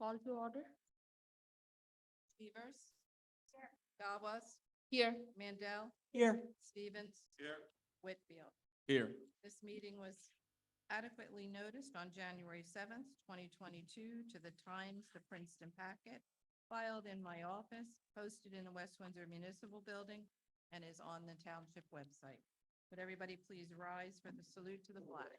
Call to order. Severs. Here. Galvas. Here. Mandel. Here. Stevens. Here. Whitfield. Here. This meeting was adequately noticed on January 7th, 2022 to the Times, the Princeton Packet, filed in my office, posted in the West Windsor Municipal Building, and is on the township website. Would everybody please rise for the salute to the flag?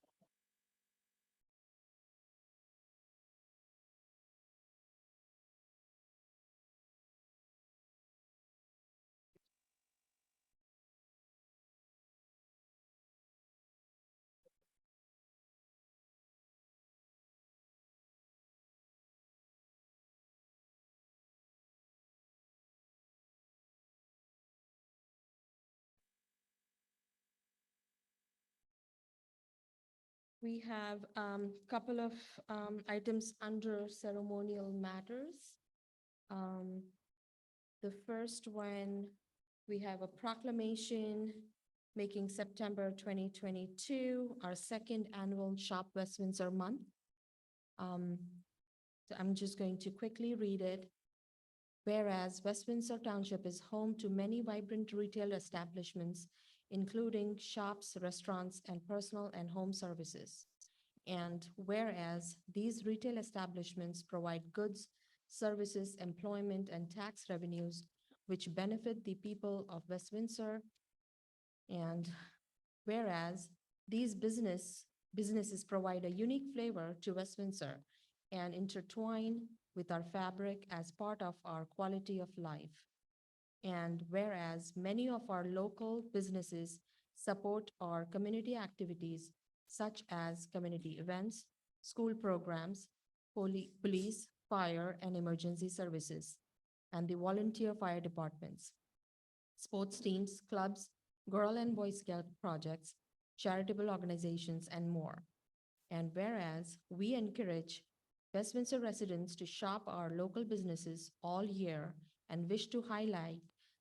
We have couple of items under ceremonial matters. The first one, we have a proclamation making September 2022 our second annual Shop West Windsor Month. So I'm just going to quickly read it. Whereas West Windsor Township is home to many vibrant retail establishments, including shops, restaurants, and personal and home services. And whereas these retail establishments provide goods, services, employment, and tax revenues which benefit the people of West Windsor. And whereas these businesses provide a unique flavor to West Windsor and intertwine with our fabric as part of our quality of life. And whereas many of our local businesses support our community activities such as community events, school programs, police, fire, and emergency services, and the volunteer fire departments, sports teams, clubs, Girl and Boy Scout projects, charitable organizations, and more. And whereas we encourage West Windsor residents to shop our local businesses all year and wish to highlight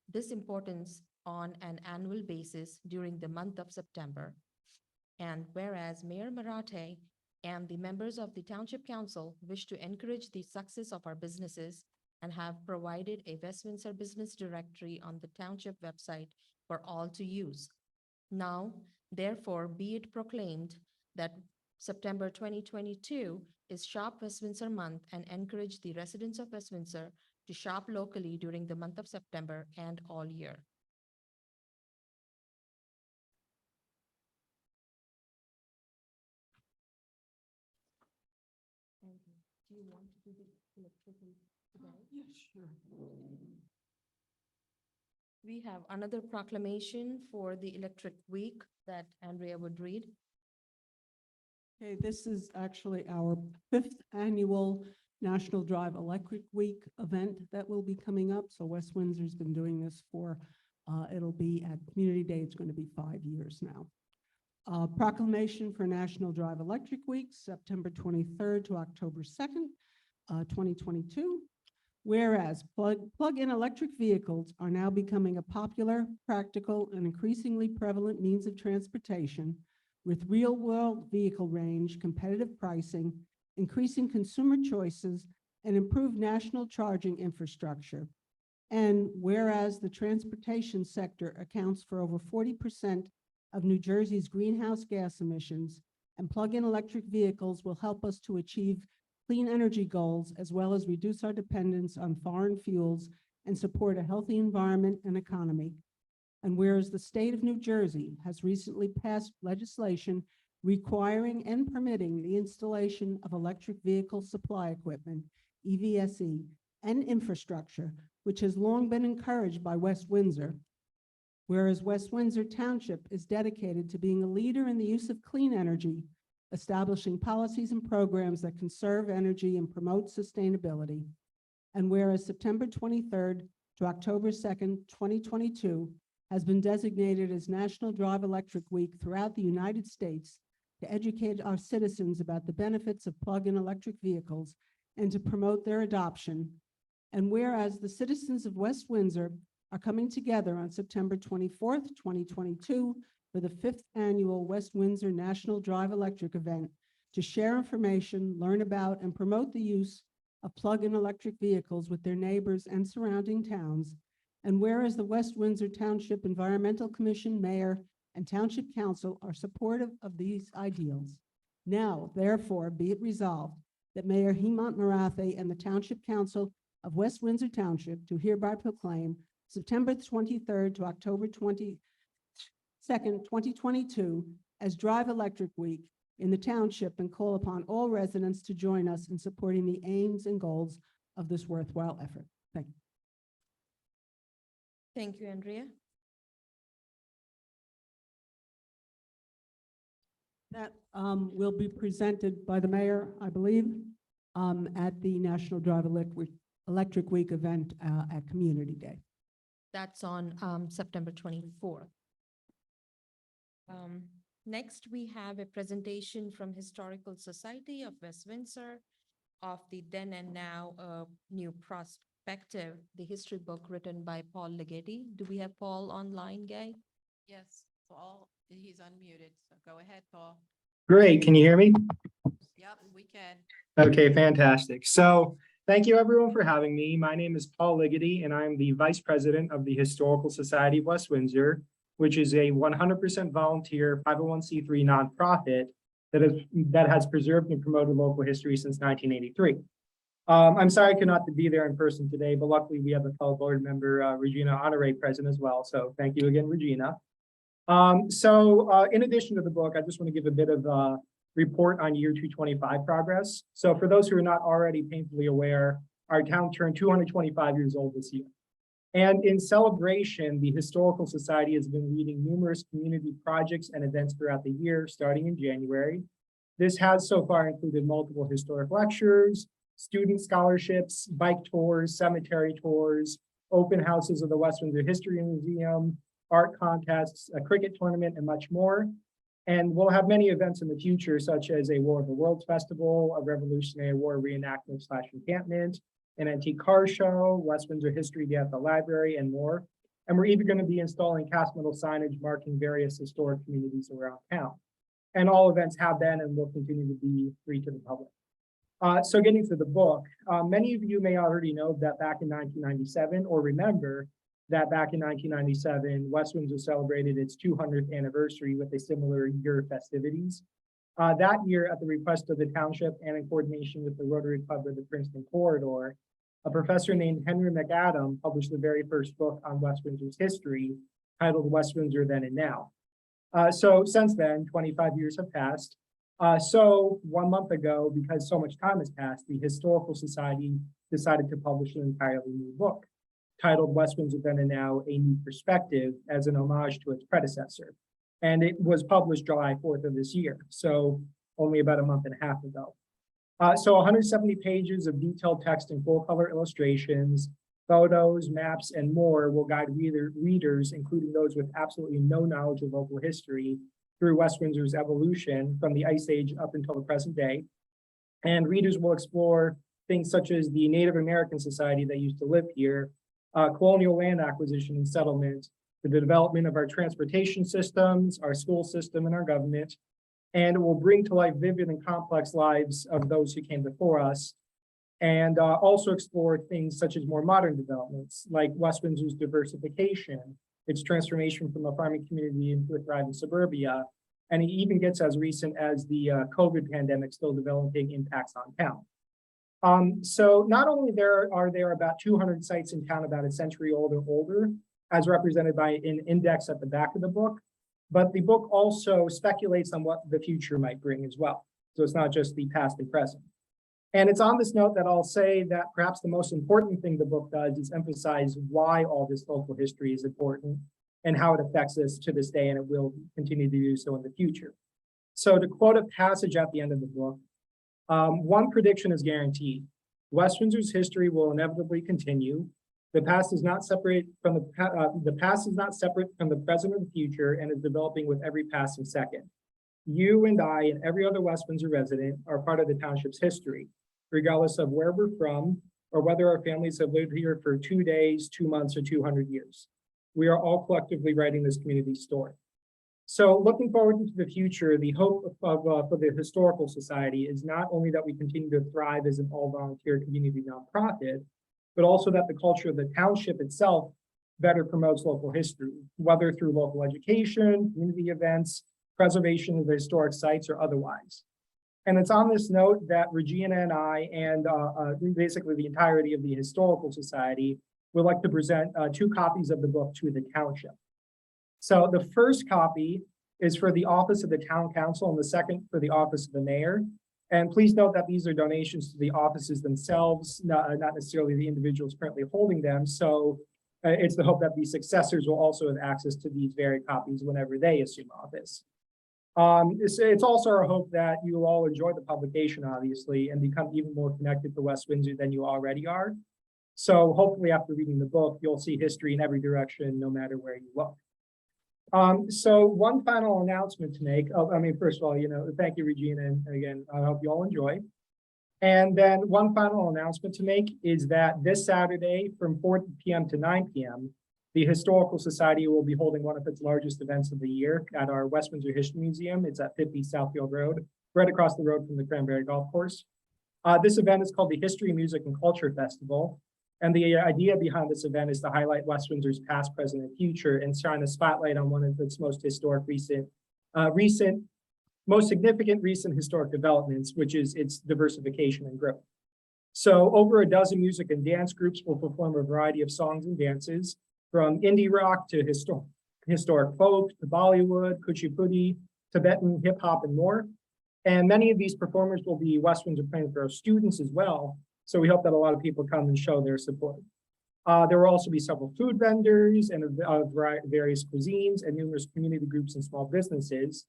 this importance on an annual basis during the month of September. And whereas Mayor Marathe and the members of the Township Council wish to encourage the success of our businesses and have provided a West Windsor business directory on the Township website for all to use. Now, therefore, be it proclaimed that September 2022 is Shop West Windsor Month and encourage the residents of West Windsor to shop locally during the month of September and all year. Do you want to do the electrical today? Yes, sure. We have another proclamation for the Electric Week that Andrea would read. Okay, this is actually our 5th annual National Drive Electric Week event that will be coming up. So West Windsor's been doing this for, it'll be at Community Day, it's going to be 5 years now. Proclamation for National Drive Electric Week, September 23rd to October 2nd, 2022. Whereas plug-in electric vehicles are now becoming a popular, practical, and increasingly prevalent means of transportation with real-world vehicle range, competitive pricing, increasing consumer choices, and improved national charging infrastructure. And whereas the transportation sector accounts for over 40% of New Jersey's greenhouse gas emissions, and plug-in electric vehicles will help us to achieve clean energy goals, as well as reduce our dependence on foreign fuels and support a healthy environment and economy. And whereas the state of New Jersey has recently passed legislation requiring and permitting the installation of electric vehicle supply equipment, EVSE, and infrastructure, which has long been encouraged by West Windsor. Whereas West Windsor Township is dedicated to being a leader in the use of clean energy, establishing policies and programs that conserve energy and promote sustainability. And whereas September 23rd to October 2nd, 2022 has been designated as National Drive Electric Week throughout the United States to educate our citizens about the benefits of plug-in electric vehicles and to promote their adoption. And whereas the citizens of West Windsor are coming together on September 24th, 2022 for the 5th annual West Windsor National Drive Electric event to share information, learn about, and promote the use of plug-in electric vehicles with their neighbors and surrounding towns. And whereas the West Windsor Township Environmental Commission, Mayor, and Township Council are supportive of these ideals. Now, therefore, be it resolved that Mayor Hemant Marathe and the Township Council of West Windsor Township do hereby proclaim September 23rd to October 22nd, 2022 as Drive Electric Week in the township and call upon all residents to join us in supporting the aims and goals of this worthwhile effort. Thank you. Thank you, Andrea. That will be presented by the mayor, I believe, at the National Drive Electric Week event at Community Day. That's on September 24th. Next, we have a presentation from Historical Society of West Windsor of the Then and Now, New Perspective, the history book written by Paul Ligeti. Do we have Paul online, Gay? Yes, Paul, he's unmuted, so go ahead, Paul. Great. Can you hear me? Yep, we can. Okay, fantastic. So thank you everyone for having me. My name is Paul Ligeti and I'm the Vice President of the Historical Society of West Windsor, which is a 100% volunteer 501c3 nonprofit that has preserved and promoted local history since 1983. I'm sorry I could not be there in person today, but luckily we have a fellow board member, Regina Honore, present as well. So thank you again, Regina. In addition to the book, I just want to give a bit of a report on year 225 progress. So for those who are not already painfully aware, our town turned 225 years old this year. And in celebration, the Historical Society has been leading numerous community projects and events throughout the year, starting in January. This has so far included multiple historic lectures, student scholarships, bike tours, cemetery tours, open houses of the West Windsor History Museum, art contests, a cricket tournament, and much more. And we'll have many events in the future, such as a War of the Worlds Festival, a Revolutionary War reenactment / encampment, an antique car show, West Windsor History Day at the library, and more. And we're even going to be installing cast metal signage marking various historic communities around town. And all events have been and will continue to be free to the public. So getting to the book, many of you may already know that back in 1997, or remember that back in 1997, West Windsor celebrated its 200th anniversary with a similar year of festivities. That year, at the request of the township and in coordination with the Rotary Club of the Princeton Corridor, a professor named Henry McAdam published the very first book on West Windsor's history, titled West Windsor Then and Now. So since then, 25 years have passed. So 1 month ago, because so much time has passed, the Historical Society decided to publish an entirely new book, titled West Windsor Then and Now, A New Perspective, as an homage to its predecessor. And it was published July 4th of this year, so only about a month and a half ago. So 170 pages of detailed text and full color illustrations, photos, maps, and more will guide readers, including those with absolutely no knowledge of local history, through West Windsor's evolution from the Ice Age up until the present day. And readers will explore things such as the Native American society that used to live here, colonial land acquisition and settlement, the development of our transportation systems, our school system, and our government. And it will bring to life vivid and complex lives of those who came before us, and also explore things such as more modern developments, like West Windsor's diversification, its transformation from a farming community into a thriving suburbia, and it even gets as recent as the COVID pandemic still developing impacts on town. So not only are there about 200 sites in town about a century old or older, as represented by an index at the back of the book, but the book also speculates on what the future might bring as well. So it's not just the past and present. And it's on this note that I'll say that perhaps the most important thing the book does is emphasize why all this local history is important and how it affects us to this day, and it will continue to do so in the future. So to quote a passage at the end of the book, one prediction is guaranteed. West Windsor's history will inevitably continue. The past is not separate from the past is not separate from the present or the future, and is developing with every passing second. You and I and every other West Windsor resident are part of the township's history, regardless of where we're from or whether our families have lived here for 2 days, 2 months, or 200 years. We are all collectively writing this community story. So looking forward into the future, the hope for the Historical Society is not only that we continue to thrive as an all-volunteer community nonprofit, but also that the culture of the township itself better promotes local history, whether through local education, community events, preservation of the historic sites, or otherwise. And it's on this note that Regina and I, and basically the entirety of the Historical Society, would like to present 2 copies of the book to the township. So the first copy is for the Office of the Town Council and the second for the Office of the Mayor. And please note that these are donations to the offices themselves, not necessarily the individuals currently holding them. So it's the hope that the successors will also have access to these very copies whenever they assume office. It's also our hope that you will all enjoy the publication, obviously, and become even more connected to West Windsor than you already are. So hopefully after reading the book, you'll see history in every direction, no matter where you look. So one final announcement to make. First of all, thank you, Regina, and again, I hope you all enjoy. And then one final announcement to make is that this Saturday from 4 p.m. to 9 p.m., the Historical Society will be holding one of its largest events of the year at our West Windsor History Museum. It's at 50 Southfield Road, right across the road from the Cranberry Golf Course. This event is called the History, Music, and Culture Festival. And the idea behind this event is to highlight West Windsor's past, present, and future, and shine a spotlight on one of its most historic most significant recent historic developments, which is its diversification and growth. So over a dozen music and dance groups will perform a variety of songs and dances, from indie rock to historic folk, to Bollywood, Kuchipudi, Tibetan hip hop, and more. And many of these performers will be West Windsor Plains Borough students as well. So we hope that a lot of people come and show their support. There will also be several food vendors and various cuisines and numerous community groups and small businesses.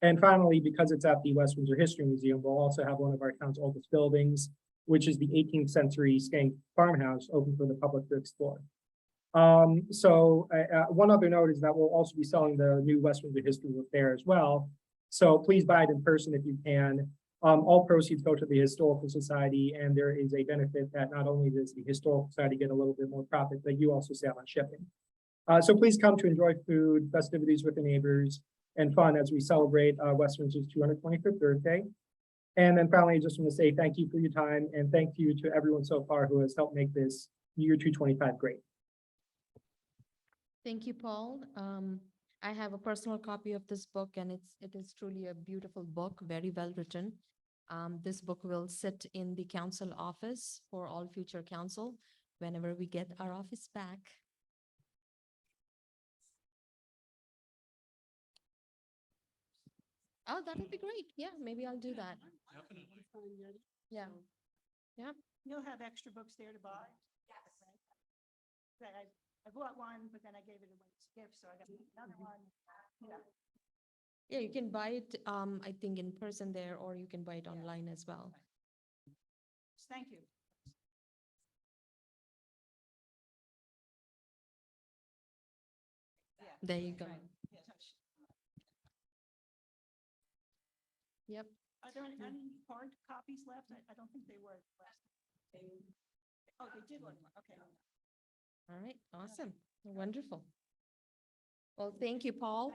And finally, because it's at the West Windsor History Museum, we'll also have one of our town's oldest buildings, which is the 18th century Skank farmhouse, open for the public to explore. One other note is that we'll also be selling the new West Windsor History book there as well. So please buy it in person if you can. All proceeds go to the Historical Society, and there is a benefit that not only does the Historical Society get a little bit more profit, but you also save on shipping. So please come to enjoy food, festivities with the neighbors, and fun as we celebrate West Windsor's 225th birthday. And then finally, I just want to say thank you for your time, and thank you to everyone so far who has helped make this year 225 great. Thank you, Paul. I have a personal copy of this book, and it is truly a beautiful book, very well written. This book will sit in the council office for all future council whenever we get our office back. Oh, that would be great. Yeah, maybe I'll do that. Yeah. Yeah. You'll have extra books there to buy? Yes. I bought one, but then I gave it away as a gift, so I got another one. Yeah. Yeah, you can buy it, I think in person there, or you can buy it online as well. Thank you. Yeah. There you go. Right. Yep. Are there any hard copies left? I don't think they were last. Oh, they did one. Okay. All right, awesome, wonderful. Well, thank you, Paul.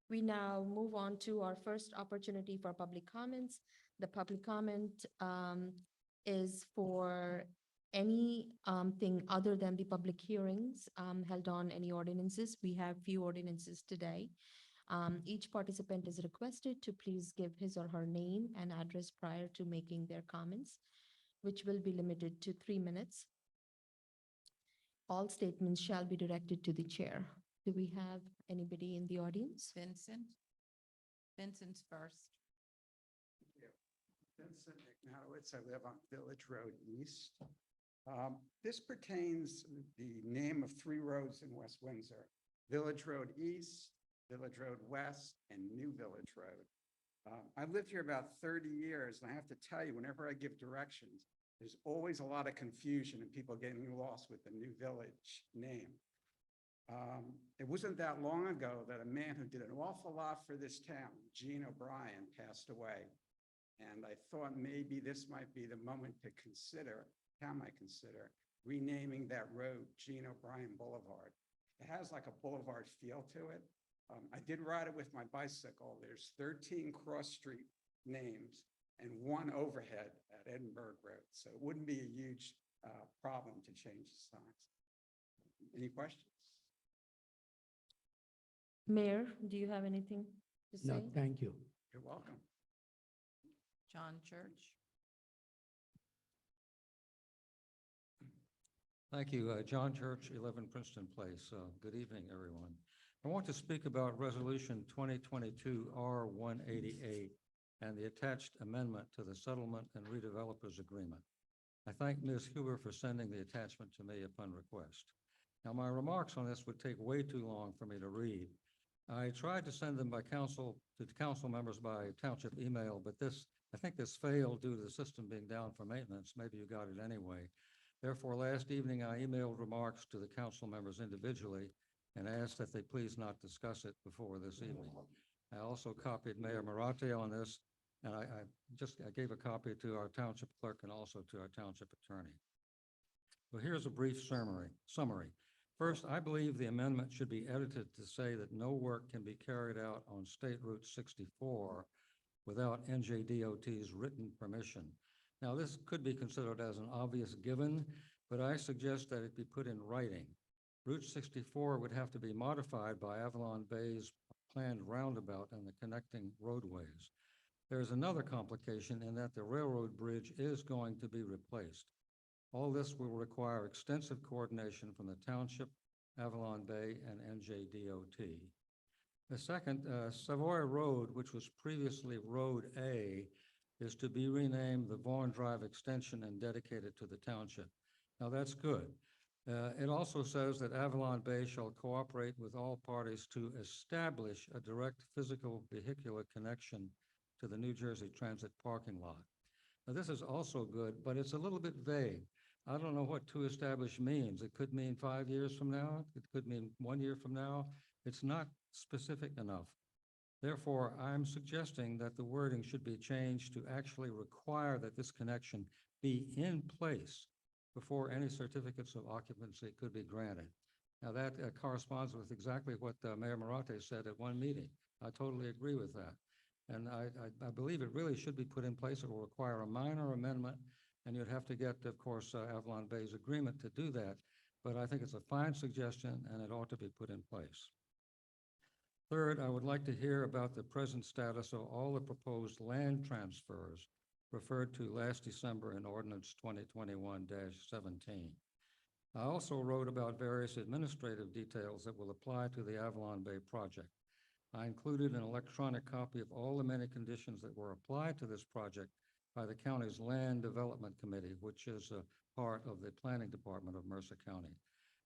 We now move on to our first opportunity for public comments. The public comment is for any thing other than the public hearings held on any ordinances. We have few ordinances today. Each participant is requested to please give his or her name and address prior to making their comments, which will be limited to 3 minutes. All statements shall be directed to the chair. Do we have anybody in the audience? Vincent's first. Vincent McNowitz, I live on Village Road East. This pertains to the name of 3 roads in West Windsor: Village Road East, Village Road West, and New Village Road. I've lived here about 30 years, and I have to tell you, whenever I give directions, there's always a lot of confusion and people getting lost with the New Village name. It wasn't that long ago that a man who did an awful lot for this town, Gene O'Brien, passed away. And I thought maybe this might be the moment to consider, town might consider, renaming that road Gene O'Brien Boulevard. It has like a boulevard feel to it. I did ride it with my bicycle. There's 13 cross street names and one overhead at Edinburgh Road. So it wouldn't be a huge problem to change the signs. Any questions? Mayor, do you have anything to say? No, thank you. You're welcome. John Church. Thank you. John Church, 11 Princeton Place. Good evening, everyone. I want to speak about Resolution 2022 R188 and the attached amendment to the Settlement and Redevelopers Agreement. I thank Ms. Huber for sending the attachment to me upon request. Now, my remarks on this would take way too long for me to read. I tried to send them by council to the council members by township email, but I think this failed due to the system being down for maintenance. Maybe you got it anyway. Therefore, last evening, I emailed remarks to the council members individually and asked that they please not discuss it before this evening. I also copied Mayor Marate on this, and I gave a copy to our township clerk and also to our township attorney. So here's a brief summary. First, I believe the amendment should be edited to say that no work can be carried out on State Route 64 without NJDOT's written permission. Now, this could be considered as an obvious given, but I suggest that it be put in writing. Route 64 would have to be modified by Avalon Bay's planned roundabout and the connecting roadways. There's another complication in that the railroad bridge is going to be replaced. All this will require extensive coordination from the township, Avalon Bay, and NJDOT. The second, Savoy Road, which was previously Road A, is to be renamed the Vaughan Drive Extension and dedicated to the township. Now, that's good. It also says that Avalon Bay shall cooperate with all parties to establish a direct physical vehicular connection to the New Jersey Transit parking lot. Now, this is also good, but it's a little bit vague. I don't know what to establish means. It could mean 5 years from now. It could mean 1 year from now. It's not specific enough. Therefore, I'm suggesting that the wording should be changed to actually require that this connection be in place before any certificates of occupancy could be granted. Now, that corresponds with exactly what Mayor Marate said at one meeting. I totally agree with that. And I believe it really should be put in place. It will require a minor amendment, and you'd have to get, of course, Avalon Bay's agreement to do that. But I think it's a fine suggestion, and it ought to be put in place. Third, I would like to hear about the present status of all the proposed land transfers referred to last December in Ordinance 2021-17. I also wrote about various administrative details that will apply to the Avalon Bay project. I included an electronic copy of all the many conditions that were applied to this project by the county's Land Development Committee, which is a part of the Planning Department of Mercer County.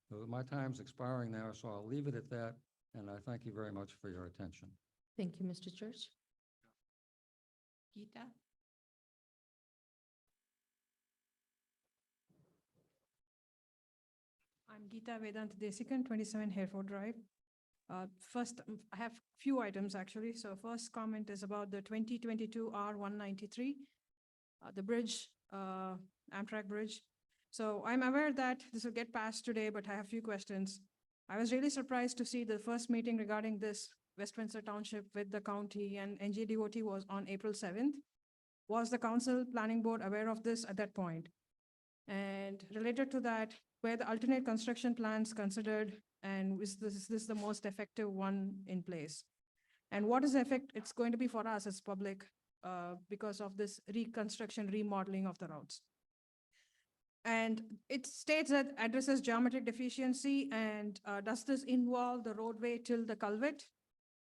So my time's expiring now, so I'll leave it at that, and I thank you very much for your attention. Thank you, Mr. Church. Gita. I'm Geeta Vedant Desikan, 27 Hereford Drive. First, I have few items actually. So first comment is about the 2022 R193, the bridge, Amtrak bridge. So I'm aware that this will get passed today, but I have few questions. I was really surprised to see the first meeting regarding this West Windsor Township with the county and NJDOT was on April 7th. Was the council planning board aware of this at that point? And related to that, were the alternate construction plans considered, and is this the most effective one in place? And what is the effect it's going to be for us as public because of this reconstruction, remodeling of the routes? And it states that addresses geometric deficiency, and does this involve the roadway till the culvert?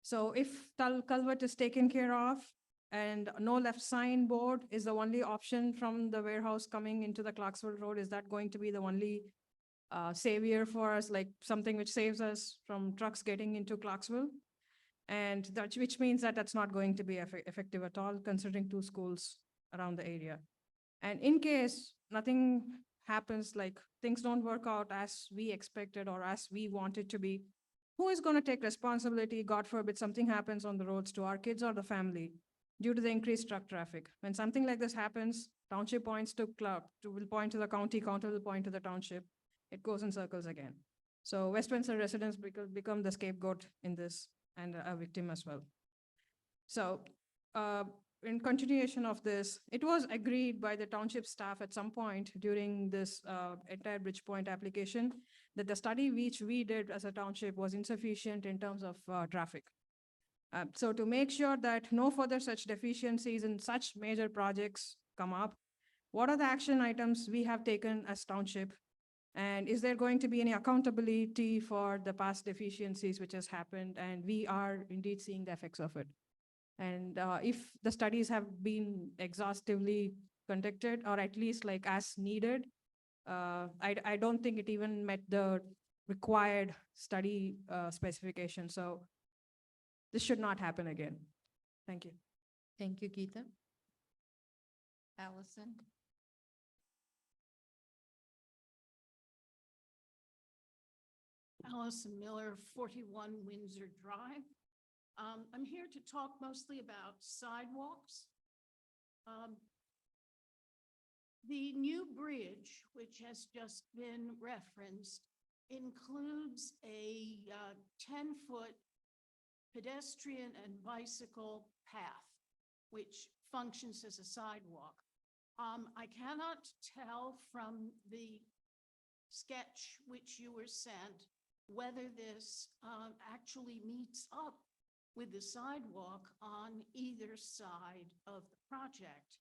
So if culvert is taken care of and no left sign board is the only option from the warehouse coming into the Clarksville Road, is that going to be the only savior for us, like something which saves us from trucks getting into Clarksville? And that, which means that that's not going to be effective at all, considering 2 schools around the area. And in case nothing happens, like things don't work out as we expected or as we wanted to be, who is going to take responsibility? God forbid something happens on the roads to our kids or the family due to the increased truck traffic. When something like this happens, township points to will point to the county will point to the township. It goes in circles again. So West Windsor residents become the scapegoat in this. and a victim as well. So, in continuation of this, it was agreed by the township staff at some point during this entire Bridgepoint application that the study which we did as a township was insufficient in terms of traffic. So to make sure that no further such deficiencies in such major projects come up, what are the action items we have taken as township? And is there going to be any accountability for the past deficiencies which has happened? And we are indeed seeing the effects of it. And if the studies have been exhaustively conducted, or at least like as needed, I don't think it even met the required study specification. So this should not happen again. Thank you. Thank you, Geeta. Allison? Allison Miller, 41 Windsor Drive. I'm here to talk mostly about sidewalks. The new bridge, which has just been referenced, includes a 10-foot pedestrian and bicycle path, which functions as a sidewalk. I cannot tell from the sketch which you were sent whether this actually meets up with the sidewalk on either side of the project.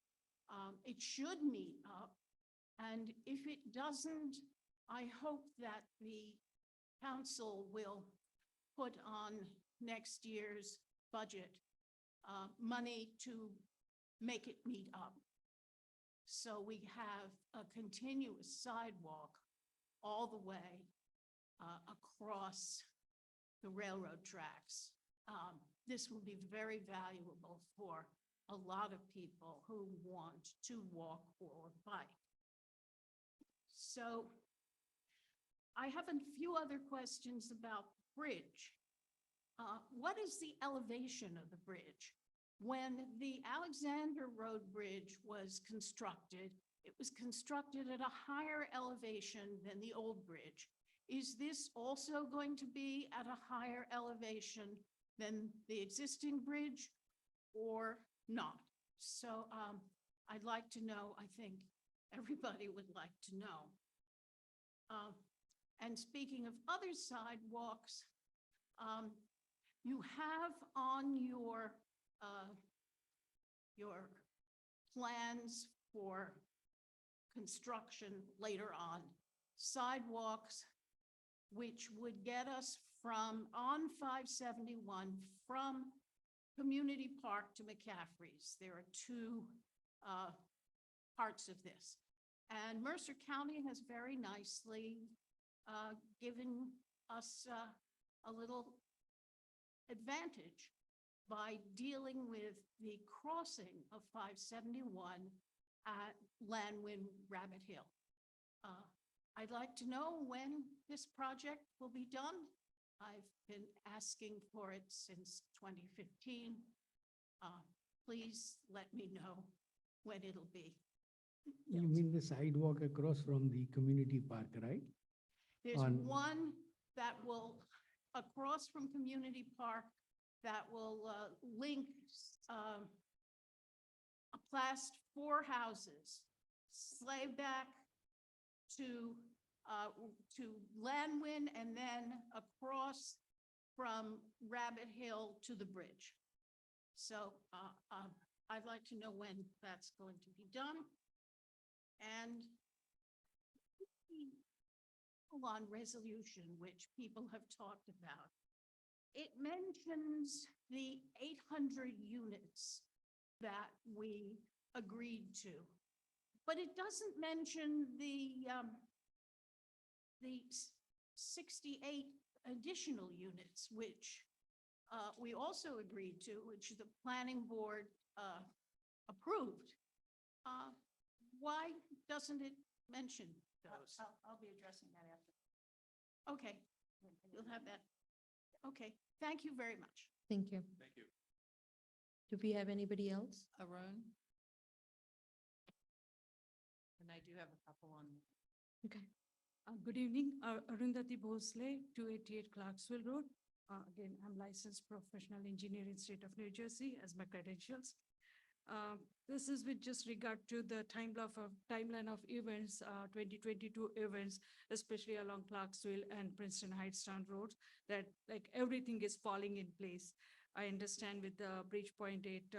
It should meet up, and if it doesn't, I hope that the council will put on next year's budget money to make it meet up. So we have a continuous sidewalk all the way across the railroad tracks. This will be very valuable for a lot of people who want to walk or bike. So I have a few other questions about the bridge. What is the elevation of the bridge? When the Alexander Road Bridge was constructed, it was constructed at a higher elevation than the old bridge. Is this also going to be at a higher elevation than the existing bridge or not? So I'd like to know, I think everybody would like to know. And speaking of other sidewalks, you have on your plans for construction later on, sidewalks which would get us from on 571 from Community Park to McCaffrey's. There are two parts of this. And Mercer County has very nicely given us a little advantage by dealing with the crossing of 571 at Landwin Rabbit Hill. I'd like to know when this project will be done. I've been asking for it since 2015. Please let me know when it'll be. You mean the sidewalk across from the community park, right? There's on- one that will, across from Community Park, that will link a plast 4 houses, Slayback to Landwin, and then across from Rabbit Hill to the bridge. So I'd like to know when that's going to be done. And the on resolution, which people have talked about, it mentions the 800 units that we agreed to, but it doesn't mention the 68 additional units, which we also agreed to, which the planning board approved. Why doesn't it mention those? I'll be addressing that after. Okay, you'll have that. Okay, thank you very much. Thank you. Thank you. Do we have anybody else? Arun? And I do have a couple on. Okay. Good evening, Arundhati Bhosle, 288 Clarksville Road. Again, I'm licensed professional engineer in state of New Jersey as my credentials. This is with just regard to the timeline of events, 2022 events, especially along Clarksville and Princeton Heights Town Roads, that like everything is falling in place. I understand with the Bridgepoint 8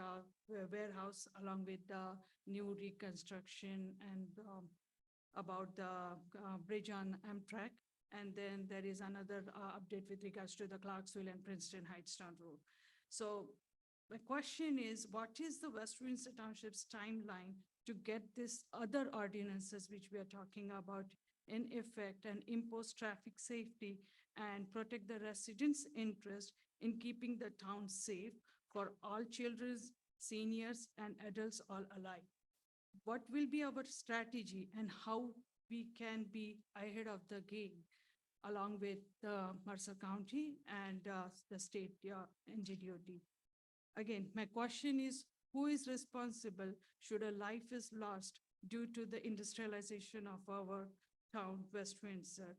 warehouse, along with the new reconstruction and about the bridge on Amtrak. And then there is another update with regards to the Clarksville and Princeton Heights Town Road. So my question is, what is the West Windsor Township's timeline to get this other ordinances which we are talking about in effect and impose traffic safety and protect the residents' interest in keeping the town safe for all children, seniors, and adults all alike? What will be our strategy and how we can be ahead of the game along with Mercer County and the state NJDOT? Again, my question is, who is responsible should a life is lost due to the industrialization of our town, West Windsor?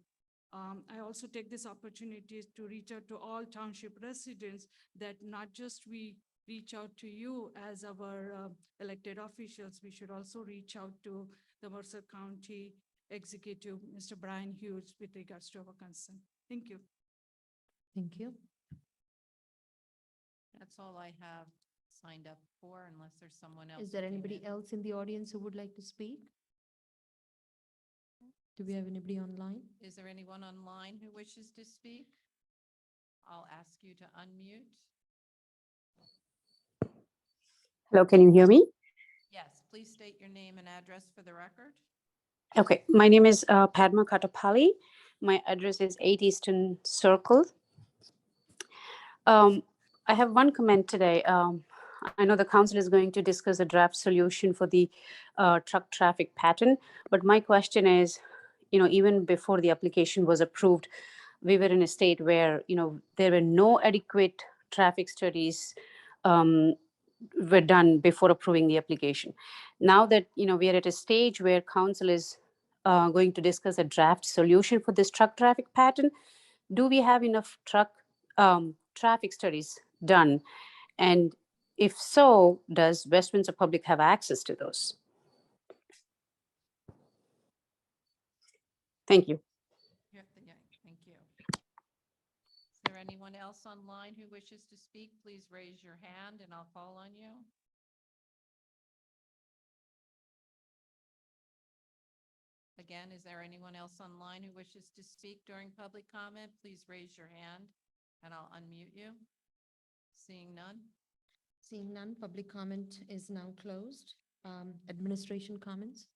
I also take this opportunity to reach out to all township residents that not just we reach out to you as our elected officials, we should also reach out to the Mercer County Executive, Mr. Brian Hughes, with regards to our concern. Thank you. Thank you. That's all I have signed up for, unless there's someone else. Is there who came anybody in. else in the audience who would like to speak? Do we have anybody online? Is there anyone online who wishes to speak? I'll ask you to unmute. Hello, can you hear me? Yes, please state your name and address for the record. Okay, my name is Padma Katapalli. My address is 8 Eastern Circle. I have one comment today. I know the council is going to discuss a draft solution for the truck traffic pattern, but my question is, even before the application was approved, we were in a state where, there were no adequate traffic studies were done before approving the application. Now that, we are at a stage where council is going to discuss a draft solution for this truck traffic pattern, do we have enough traffic studies done? And if so, does West Windsor Public have access to those? Thank you. Yeah, thank you. Is there anyone else online who wishes to speak? Please raise your hand and I'll call on you. Again, is there anyone else online who wishes to speak during public comment? Please raise your hand and I'll unmute you. Seeing none? Seeing none, public comment is now closed. Administration comments?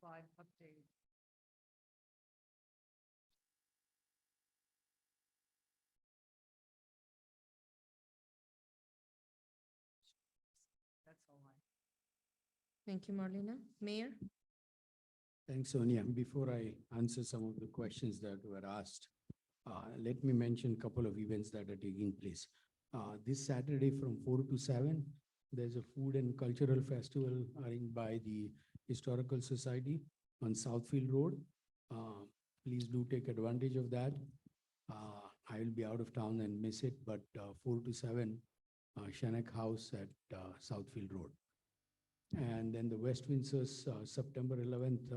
slide update. That's all I. Thank you, Marlena. Mayor? Thanks, Sonia. Before I answer some of the questions that were asked, let me mention a couple of events that are taking place. This Saturday from 4 to 7, there's a food and cultural festival arranged by the Historical Society on Southfield Road. Please do take advantage of that. I will be out of town and miss it, but 4 to 7, Shanek House at Southfield Road. And then the West Windsor's September 11th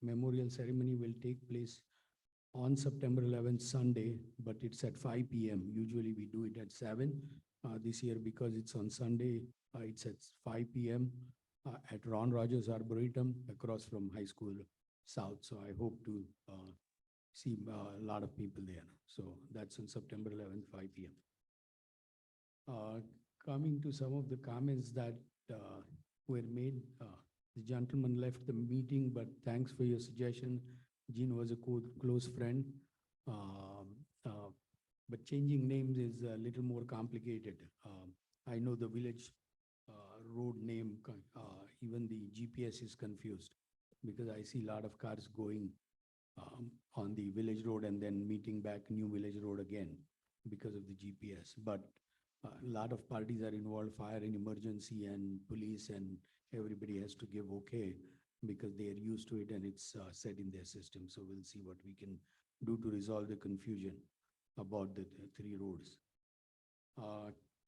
memorial ceremony will take place on September 11th, Sunday, but it's at 5 p.m. Usually we do it at 7. This year, because it's on Sunday, it's at 5 p.m. At Ron Rogers Arboretum across from High School South. So I hope to see a lot of people there. So that's on September 11th, 5 p.m. Coming to some of the comments that were made, the gentleman left the meeting, but thanks for your suggestion. Jean was a close friend. But changing names is a little more complicated. I know the village road name, even the GPS is confused because I see a lot of cars going on the village road and then meeting back New Village Road again because of the GPS. But a lot of parties are involved, fire and emergency and police, and everybody has to give okay because they are used to it and it's set in their system. So we'll see what we can do to resolve the confusion about the 3 roads.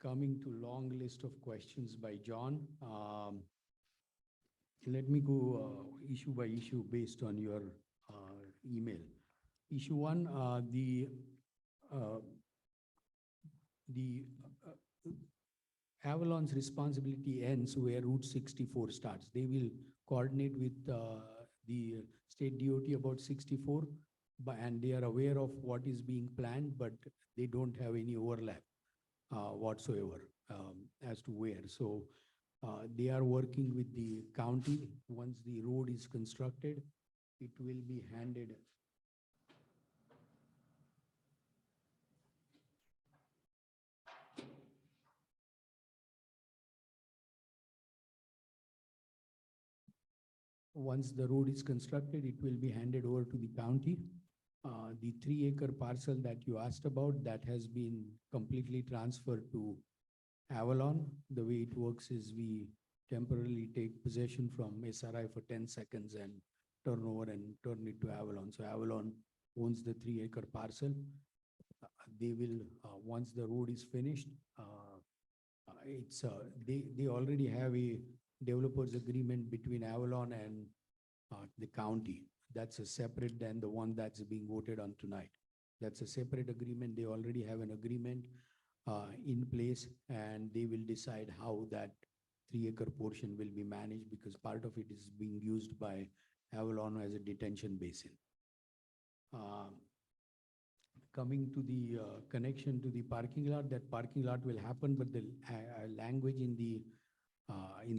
Coming to long list of questions by John. Let me go issue by issue based on your email. Issue 1, the Avalon's responsibility ends where Route 64 starts. They will coordinate with the state DOT about 64, and they are aware of what is being planned, but they don't have any overlap whatsoever as to where. So they are working with the county. Once the road is constructed, it will be handed. Once the road is constructed, it will be handed over to the county. The 3-acre parcel that you asked about, that has been completely transferred to Avalon. The way it works is we temporarily take possession from SRI for 10 seconds and turn over and turn it to Avalon. So Avalon owns the 3-acre parcel. They will, once the road is finished, they already have a developers agreement between Avalon and the county. That's a separate than the one that's being voted on tonight. That's a separate agreement. They already have an agreement in place, and they will decide how that 3-acre portion will be managed, because part of it is being used by Avalon as a detention basin. Coming to the connection to the parking lot, that parking lot will happen, but the language in the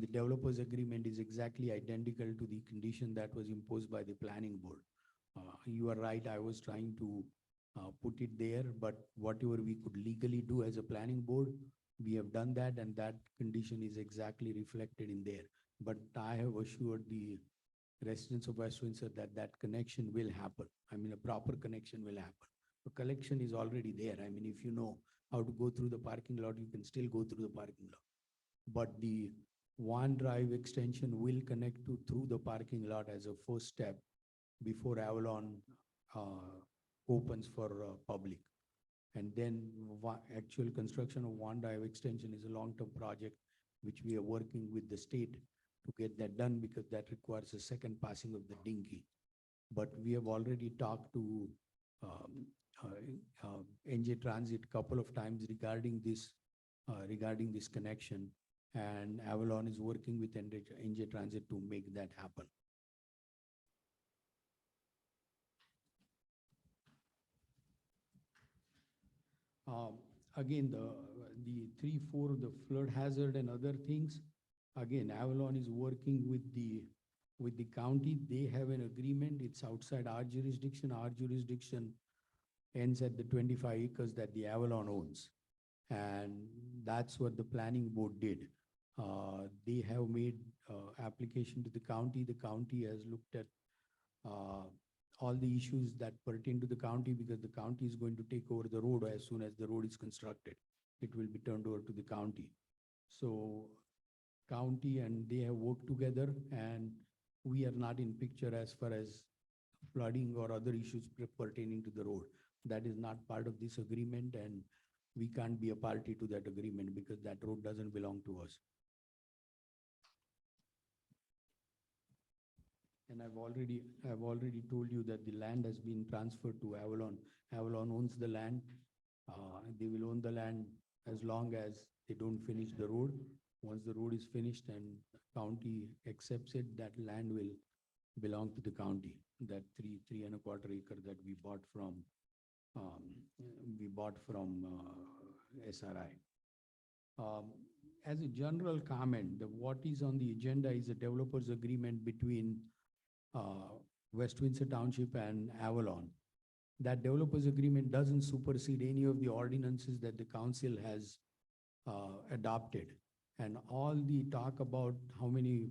developer's agreement is exactly identical to the condition that was imposed by the planning board. You are right, I was trying to put it there, but whatever we could legally do as a planning board, we have done that, and that condition is exactly reflected in there. But I have assured the residents of West Windsor that that connection will happen. I mean, a proper connection will happen. The collection is already there. I mean, if you know how to go through the parking lot, you can still go through the parking lot. But the One Drive extension will connect through the parking lot as a first step before Avalon opens for public. And then actual construction of One Drive extension is a long-term project, which we are working with the state to get that done, because that requires a second passing of the dinky. But we have already talked to NJ Transit a couple of times regarding this connection, and Avalon is working with NJ Transit to make that happen. Again, the 3-4, the flood hazard and other things, again, Avalon is working with the with the county. They have an agreement. It's outside our jurisdiction. Our jurisdiction ends at the 25 acres that the Avalon owns. And that's what the planning board did. They have made application to the county. The county has looked at all the issues that pertain to the county, because the county is going to take over the road as soon as the road is constructed. It will be turned over to the county. So county and they have worked together, and we are not in picture as far as flooding or other issues pertaining to the road. That is not part of this agreement, and we can't be a party to that agreement because that road doesn't belong to us. And I've already told you that the land has been transferred to Avalon. Avalon owns the land. They will own the land as long as they don't finish the road. Once the road is finished and county accepts it, that land will belong to the county. That three and a quarter acre that we bought from SRI. As a general comment, what is on the agenda is a developers agreement between West Windsor Township and Avalon. That developers agreement doesn't supersede any of the ordinances that the council has adopted. And all the talk about how many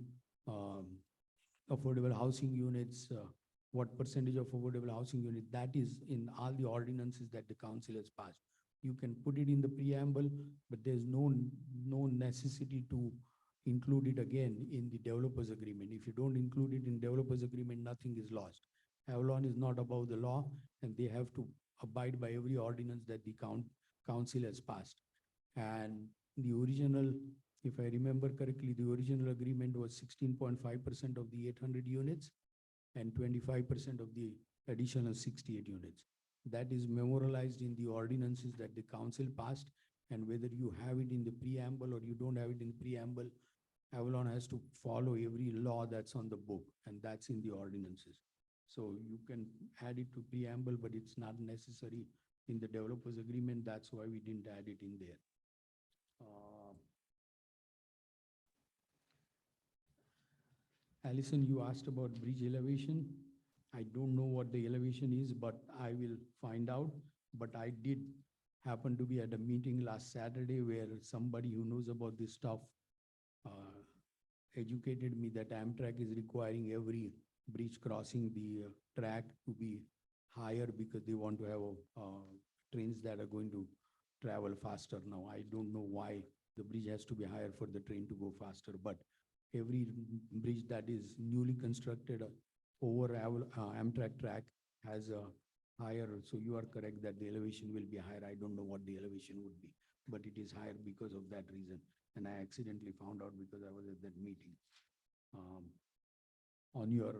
affordable housing units, what percentage of affordable housing unit, that is in all the ordinances that the council has passed. You can put it in the preamble, but there's no necessity to include it again in the developers agreement. If you don't include it in developers agreement, nothing is lost. Avalon is not above the law, and they have to abide by every ordinance that the council has passed. And the original, if I remember correctly, the original agreement was 16.5% of the 800 units and 25% of the additional 68 units. That is memorialized in the ordinances that the council passed, and whether you have it in the preamble or you don't have it in the preamble, Avalon has to follow every law that's on the book, and that's in the ordinances. So you can add it to preamble, but it's not necessary in the developers agreement. That's why we didn't add it in there. Allison, you asked about bridge elevation. I don't know what the elevation is, but I will find out. But I did happen to be at a meeting last Saturday where somebody who knows about this stuff educated me that Amtrak is requiring every bridge crossing the track to be higher because they want to have trains that are going to travel faster now. I don't know why the bridge has to be higher for the train to go faster, but every bridge that is newly constructed over Amtrak track has a higher, so you are correct that the elevation will be higher. I don't know what the elevation would be, but it is higher because of that reason. And I accidentally found out because I was at that meeting. On your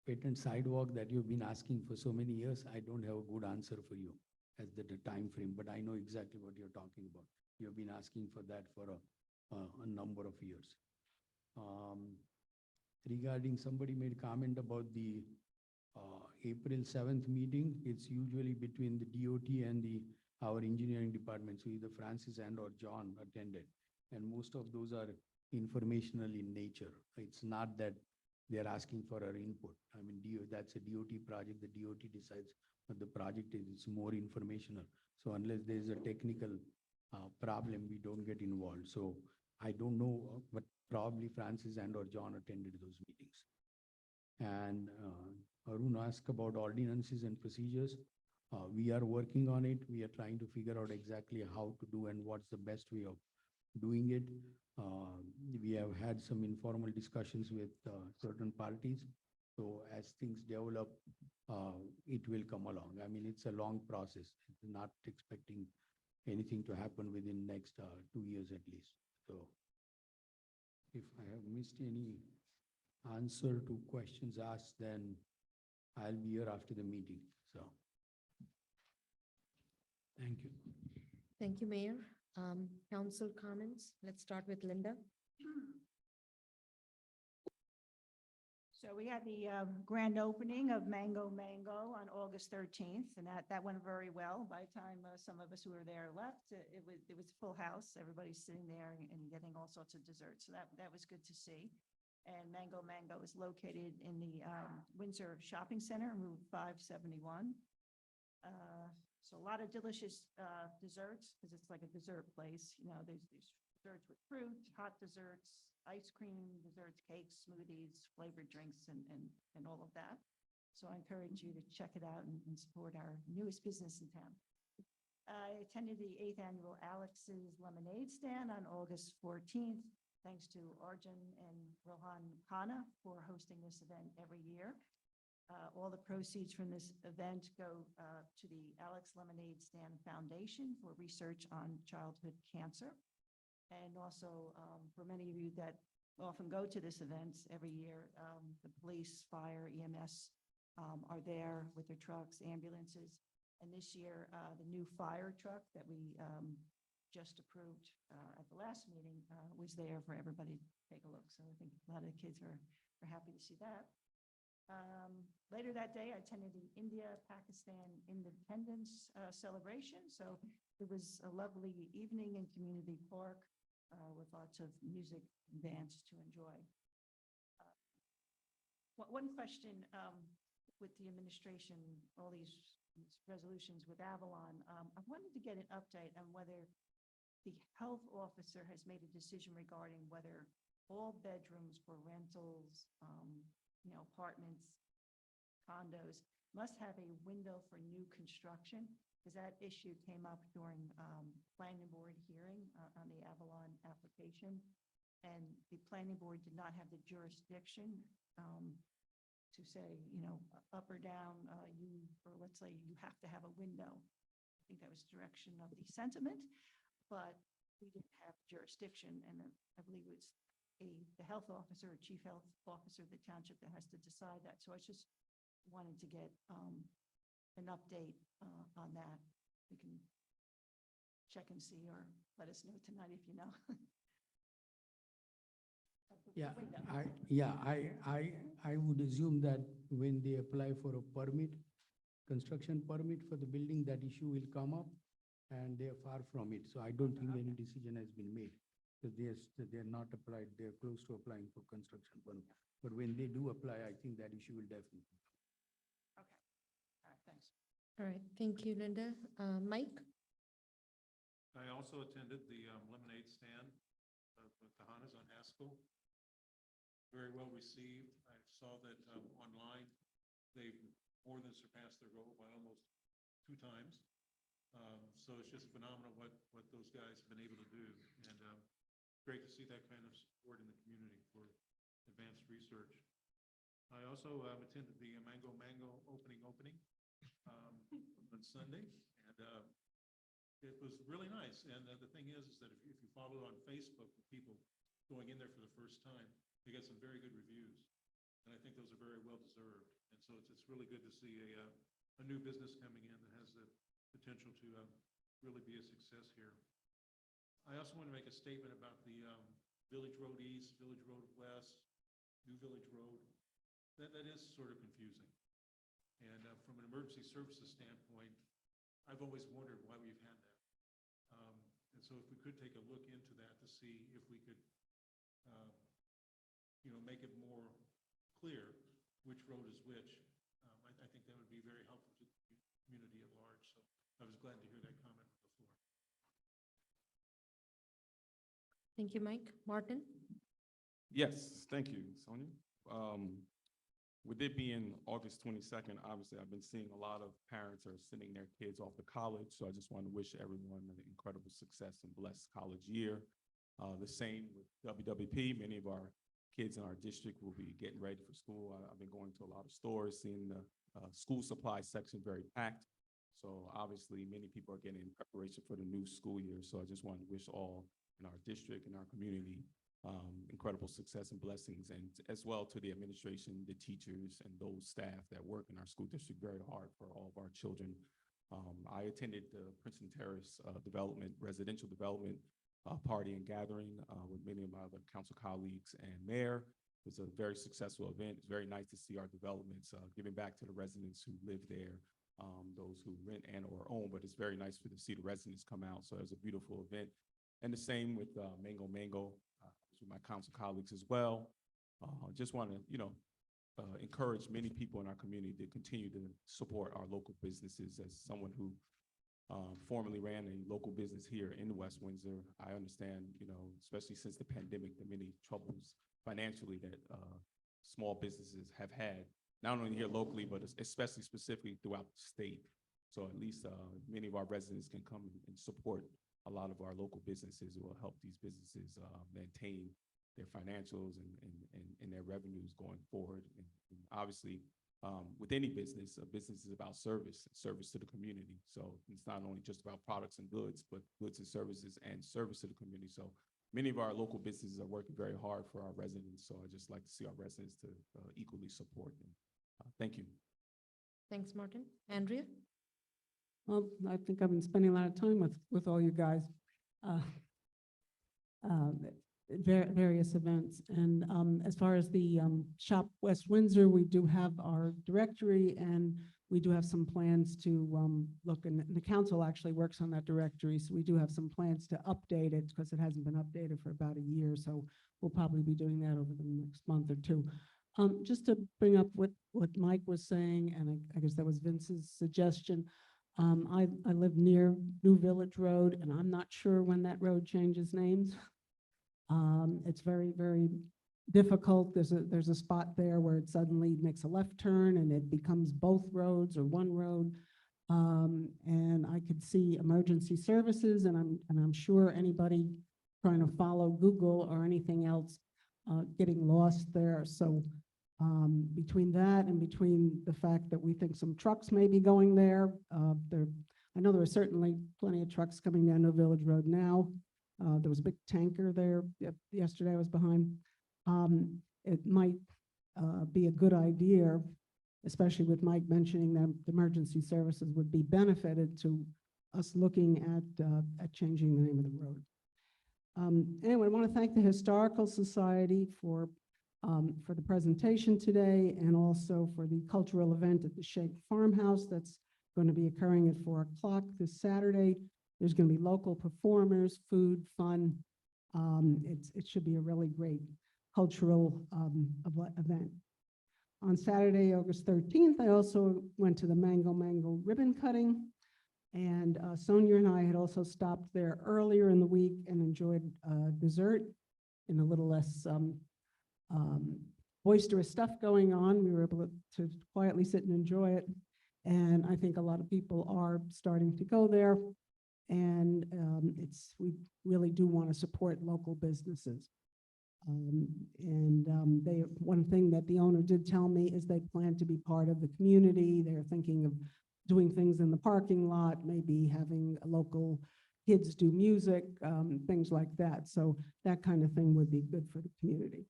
patent sidewalk that you've been asking for so many years, I don't have a good answer for you as the time frame, but I know exactly what you're talking about. You've been asking for that for a number of years. Regarding, somebody made comment about the April 7th meeting. It's usually between the DOT and our engineering department. So either Francis and or John attended. And most of those are informational in nature. It's not that they're asking for our input. I mean, that's a DOT project. The DOT decides what the project is. It's more informational. So unless there's a technical problem, we don't get involved. So I don't know, but probably Francis and or John attended those meetings. And Arun asked about ordinances and procedures. We are working on it. We are trying to figure out exactly how to do and what's the best way of doing it. We have had some informal discussions with certain parties. So as things develop, it will come along. I mean, it's a long process. It's not expecting anything to happen within next 2 years at least. So if I have missed any answer to questions asked, then I'll be here after the meeting. So thank you. Thank you, Mayor. Council comments. Let's start with Linda. So we had the grand opening of Mango on August 13th, and that went very well. By the time some of us who were there left, it was a full house. Everybody's sitting there and getting all sorts of desserts. So that was good to see. And Mango Mango is located in the Windsor Shopping Center, Route 571. So a lot of delicious desserts, because it's like a dessert place. You know, there's desserts with fruit, hot desserts, ice cream, desserts, cakes, smoothies, flavored drinks, and all of that. So I encourage you to check it out and support our newest business in town. I attended the 8th Annual Alex's Lemonade Stand on August 14th. Thanks to Arjun and Rohan Khanna for hosting this event every year. All the proceeds from this event go to the Alex Lemonade Stand Foundation for research on childhood cancer. And also, for many of you that often go to this event every year, the police, fire, EMS are there with their trucks, ambulances. And this year, the new fire truck that we just approved at the last meeting was there for everybody to take a look. So I think a lot of the kids are happy to see that. Later that day, I attended the India-Pakistan Independence celebration. So it was a lovely evening in Community Park with lots of music and dance to enjoy. One question with the administration, all these resolutions with Avalon, I wanted to get an update on whether the health officer has made a decision regarding whether all bedrooms for rentals, apartments, condos must have a window for new construction, because that issue came up during planning board hearing on the Avalon application. And the planning board did not have the jurisdiction to say, up or down, or let's say you have to have a window. I think that was direction of the sentiment, but we didn't have jurisdiction, and I believe it's the health officer or chief health officer of the township that has to decide that. So I just wanted to get an update on that. We can check and see, or let us know tonight if you know. I would assume that when they apply for a permit, construction permit for the building, that issue will come up, and they are far from it. So I don't think any decision has been made, because they're not applied, they're close to applying for construction permit. But when they do apply, I think that issue will definitely come. Okay, all right, thanks. All right, thank you, Linda. Mike? I also attended the lemonade stand with the Hanas on Haskell. Very well received. I saw that online, they've more than surpassed their goal by almost 2 times. So it's just phenomenal what those guys have been able to do. And great to see that kind of support in the community for advanced research. I also attended the Mango opening on Sunday, and it was really nice. And the thing is that if you follow on Facebook with people going in there for the first time, they get some very good reviews, and I think those are very well deserved. And so it's really good to see a new business coming in that has the potential to really be a success here. I also want to make a statement about the Village Road East, Village Road West, New Village Road. That is sort of confusing. And from an emergency services standpoint, I've always wondered why we've had that. And so if we could take a look into that to see if we could make it more clear which road is which, I think that would be very helpful to the community at large. So I was glad to hear that comment from the floor. Thank you, Mike. Martin? Yes, thank you, Sonia. With it being August 22nd, obviously I've been seeing a lot of parents are sending their kids off to college. So I just want to wish everyone an incredible success and blessed college year. The same with WWP. Many of our kids in our district will be getting ready for school. I've been going to a lot of stores, seeing the school supply section very packed. So obviously many people are getting in preparation for the new school year. So I just want to wish all in our district and our community incredible success and blessings, and as well to the administration, the teachers, and those staff that work in our school district very hard for all of our children. I attended the Princeton Terrace residential development party and gathering with many of my other council colleagues and mayor. It was a very successful event. It's very nice to see our developments giving back to the residents who live there, those who rent and or own, but it's very nice to see the residents come out. So it was a beautiful event. And the same with Mango, with my council colleagues as well. Just want to, encourage many people in our community to continue to support our local businesses. As someone who formerly ran a local business here in West Windsor, I understand, especially since the pandemic, the many troubles financially that small businesses have had, not only here locally, but especially specifically throughout the state. So at least many of our residents can come and support a lot of our local businesses. It will help these businesses maintain their financials and their revenues going forward. And obviously, with any business, a business is about service to the community. So it's not only just about products and goods, but goods and services and service to the community. So many of our local businesses are working very hard for our residents. So I just like to see our residents to equally support them. Thank you. Thanks, Martin. Andrea? Well, I think I've been spending a lot of time with all you guys. Various events. And as far as the Shop West Windsor, we do have our directory, and we do have some plans to look, and the council actually works on that directory. So we do have some plans to update it because it hasn't been updated for about a year. So we'll probably be doing that over the next month or two. Just to bring up what Mike was saying, and I guess that was Vince's suggestion. I live near New Village Road, and I'm not sure when that road changes names. It's very, very difficult. There's a spot there where it suddenly makes a left turn and it becomes both roads or one road. And I could see emergency services, and I'm sure anybody trying to follow Google or anything else getting lost there. So between that and between the fact that we think some trucks may be going there, I know there are certainly plenty of trucks coming down New Village Road now. There was a big tanker there yesterday I was behind. It might be a good idea, especially with Mike mentioning that the emergency services would be benefited to us looking at changing the name of the road. Anyway, I want to thank the Historical Society for the presentation today, and also for the cultural event at the Shake Farmhouse that's going to be occurring at 4 o'clock this Saturday. There's going to be local performers, food, fun. It should be a really great cultural event. On Saturday, August 13th, I also went to the Mango ribbon cutting. And Sonia and I had also stopped there earlier in the week and enjoyed dessert and a little less boisterous stuff going on. We were able to quietly sit and enjoy it. And I think a lot of people are starting to go there. And we really do want to support local businesses. One thing that the owner did tell me is they plan to be part of the community. They're thinking of doing things in the parking lot, maybe having local kids do music, things like that. So that kind of thing would be good for the community.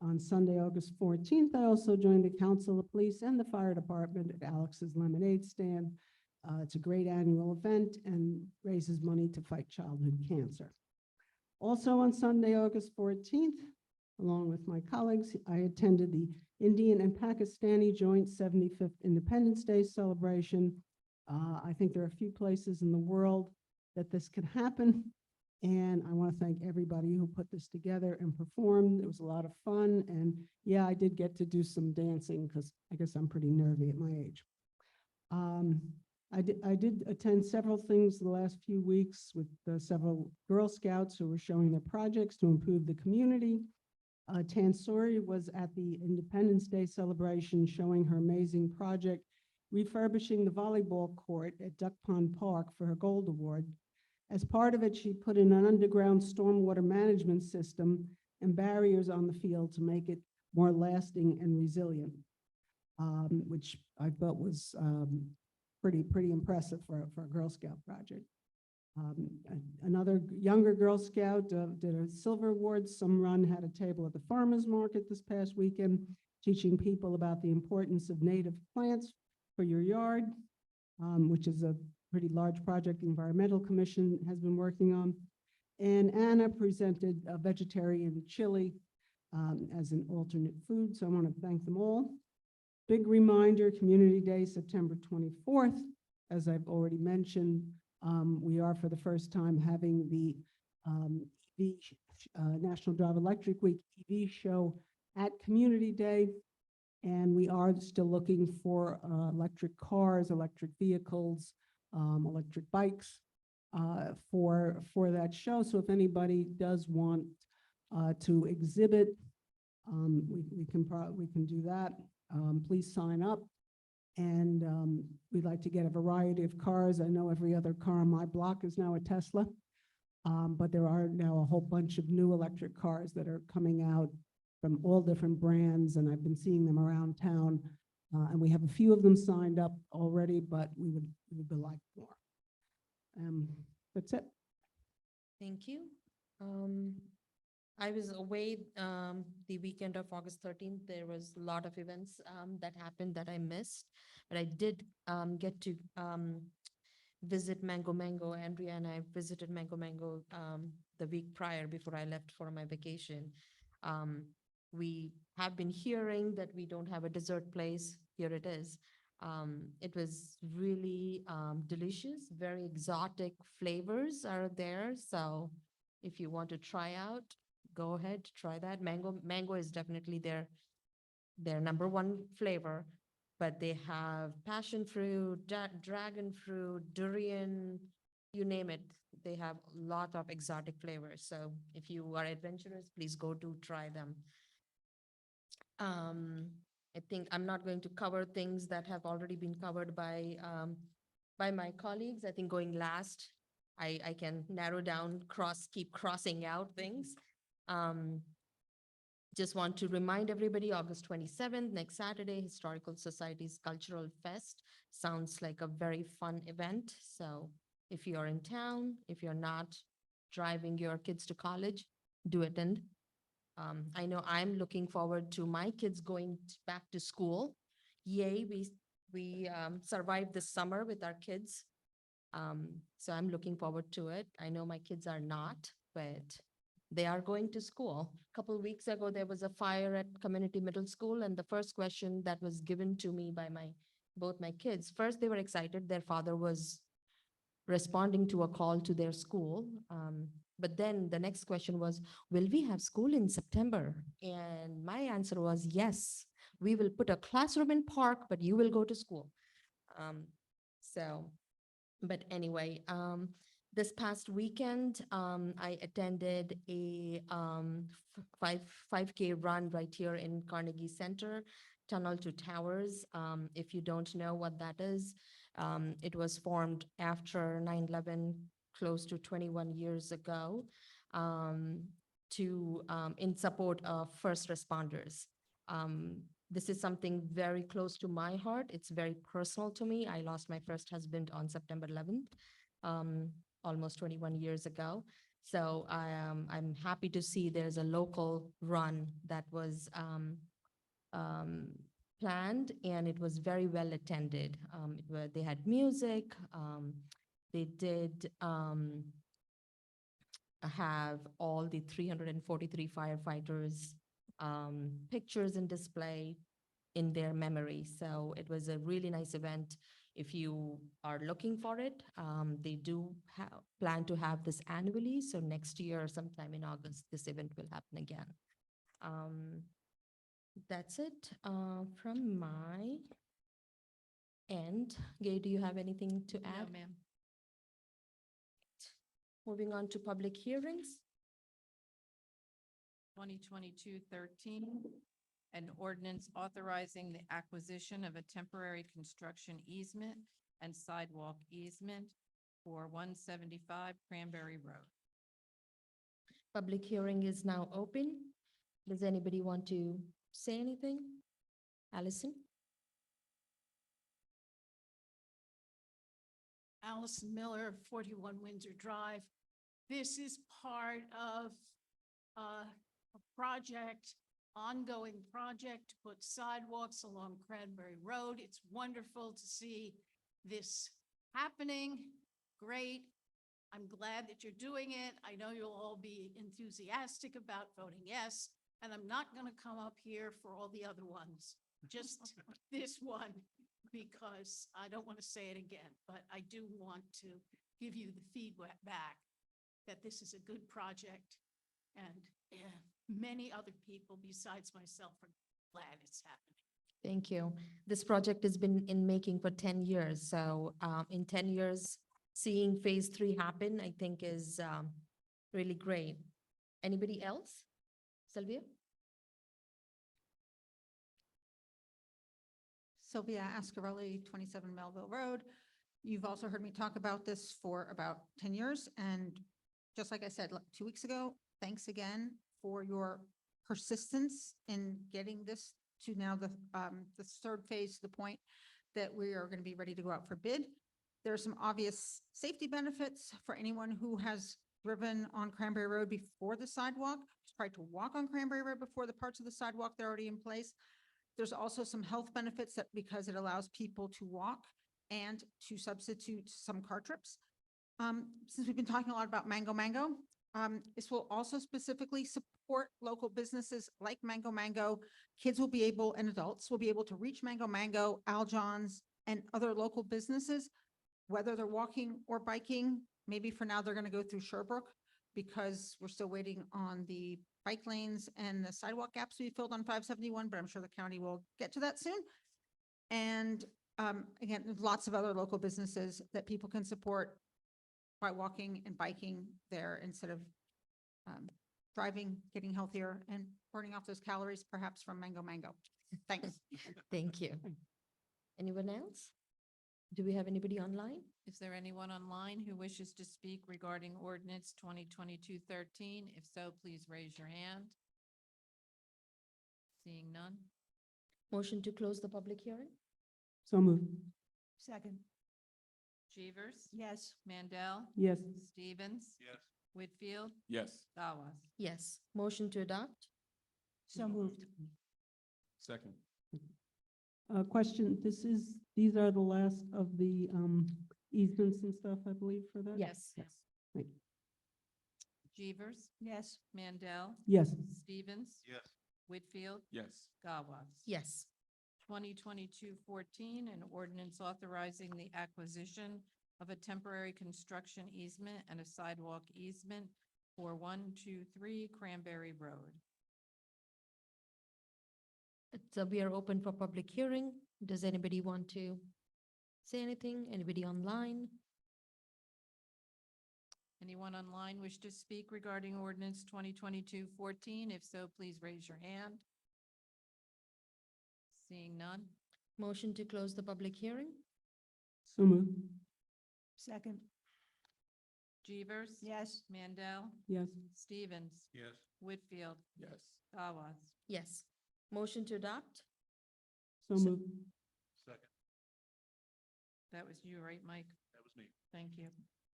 On Sunday, August 14th, I also joined the Council of Police and the Fire Department at Alex's Lemonade Stand. It's a great annual event and raises money to fight childhood cancer. Also on Sunday, August 14th, along with my colleagues, I attended the Indian and Pakistani Joint 75th Independence Day celebration. I think there are a few places in the world that this could happen, and I want to thank everybody who put this together and performed. It was a lot of fun, and yeah, I did get to do some dancing because I guess I'm pretty nervy at my age. I did attend several things the last few weeks with several Girl Scouts who were showing their projects to improve the community. Tansori was at the Independence Day celebration showing her amazing project, refurbishing the volleyball court at Duck Pond Park for her Gold Award. As part of it, she put in an underground stormwater management system and barriers on the field to make it more lasting and resilient, which I thought was pretty impressive for a Girl Scout project. Another younger Girl Scout did a silver award. Some run had a table at the farmer's market this past weekend, teaching people about the importance of native plants for your yard, which is a pretty large project the Environmental Commission has been working on. And Anna presented a vegetarian chili as an alternate food, so I want to thank them all. Big reminder, Community Day, September 24th. As I've already mentioned, we are for the first time having the National Drive Electric Week EV show at Community Day. And we are still looking for electric cars, electric vehicles, electric bikes for that show. So if anybody does want to exhibit, we can do that. Please sign up. And we'd like to get a variety of cars. I know every other car on my block is now a Tesla. But there are now a whole bunch of new electric cars that are coming out from all different brands, and I've been seeing them around town. And we have a few of them signed up already, but we would like more. That's it. Thank you. I was away the weekend of August 13th. There was a lot of events that happened that I missed, but I did get to visit Mango Mango. Andrea and I visited Mango Mango the week prior before I left for my vacation. We have been hearing that we don't have a dessert place. Here it is. It was really delicious, very exotic flavors are there. So if you want to try out, go ahead, try that. Mango is definitely their number one flavor, but they have passion fruit, dragon fruit, durian, you name it. They have a lot of exotic flavors. So if you are adventurous, please go to try them. I think I'm not going to cover things that have already been covered by my colleagues. I think going last, I can narrow down, keep crossing out things. Just want to remind everybody, August 27th, next Saturday, Historical Society's Cultural Fest. Sounds like a very fun event. So if you're in town, if you're not driving your kids to college, do attend. I know I'm looking forward to my kids going back to school. Yay, we survived the summer with our kids. So I'm looking forward to it. I know my kids are not, but they are going to school. A couple of weeks ago, there was a fire at Community Middle School, and the first question that was given to me by both my kids, first they were excited. Their father was responding to a call to their school. But then the next question was, will we have school in September? And my answer was, yes, we will put a classroom in park, but you will go to school. But anyway, this past weekend, I attended a 5K run right here in Carnegie Center, Tunnel to Towers. If you don't know what that is, it was formed after 9/11, close to 21 years ago, in support of first responders. This is something very close to my heart. It's very personal to me. I lost my first husband on September 11th, almost 21 years ago. So I'm happy to see there's a local run that was planned, and it was very well attended. They had music. They did have all the 343 firefighters pictures in display in their memory. So it was a really nice event. If you are looking for it, they do plan to have this annually. So next year, sometime in August, this event will happen again. That's it from my end. Gay, do you have anything to add? No, ma'am. Moving on to public hearings. 2022-13, an ordinance authorizing the acquisition of a temporary construction easement and sidewalk easement for 175 Cranberry Road. Public hearing is now open. Does anybody want to say anything? Allison? Allison Miller, 41 Windsor Drive. This is part of a ongoing project to put sidewalks along Cranberry Road. It's wonderful to see this happening. Great. I'm glad that you're doing it. I know you'll all be enthusiastic about voting yes, and I'm not going to come up here for all the other ones, just this one, because I don't want to say it again, but I do want to give you the feedback that this is a good project, and many other people besides myself are glad it's happening. Thank you. This project has been in making for 10 years. So in 10 years, seeing phase 3 happen, I think is really great. Anybody else? Sylvia? Sylvia Ascarelli, 27 Melville Road. You've also heard me talk about this for about 10 years, and just like I said 2 weeks ago, thanks again for your persistence in getting this to now the third phase, to the point that we are going to be ready to go out for bid. There are some obvious safety benefits for anyone who has driven on Cranberry Road before the sidewalk, tried to walk on Cranberry Road before the parts of the sidewalk that are already in place. There's also some health benefits that because it allows people to walk and to substitute some car trips. Since we've been talking a lot about Mango Mango, this will also specifically support local businesses like Mango Mango. Kids will be able, and adults will be able to reach Mango Mango, Al John's, and other local businesses, whether they're walking or biking. Maybe for now, they're going to go through Sherbrooke because we're still waiting on the bike lanes and the sidewalk gaps to be filled on 571, but I'm sure the county will get to that soon. And again, there's lots of other local businesses that people can support by walking and biking there instead of driving, getting healthier, and burning off those calories perhaps from Mango Mango. Thanks. Thank you. Anyone else? Do we have anybody online? Is there anyone online who wishes to speak regarding ordinance 2022-13? If so, please raise your hand. Seeing none. Motion to close the public hearing? So moved. Second. Jeevers? Yes. Mandel? Yes. Stevens? Yes. Whitfield? Yes. Gawas? Yes. Motion to adopt? So moved. Second. Question, these are the last of the easements and stuff, I believe, for that? Yes. Yes. Thank you. Jeevers? Yes. Mandel? Yes. Stevens? Yes. Whitfield? Yes. Gawas? Yes. 2022-14, an ordinance authorizing the acquisition of a temporary construction easement and a sidewalk easement for 123 Cranberry Road. So we are open for public hearing. Does anybody want to say anything? Anybody online? Anyone online wish to speak regarding ordinance 2022-14? If so, please raise your hand. Seeing none. Motion to close the public hearing? So moved. Second. Jeevers? Yes. Mandel? Yes. Stevens? Yes. Whitfield? Yes. Gawas? Yes. Motion to adopt? So moved. Second. That was you, right, Mike? That was me. Thank you.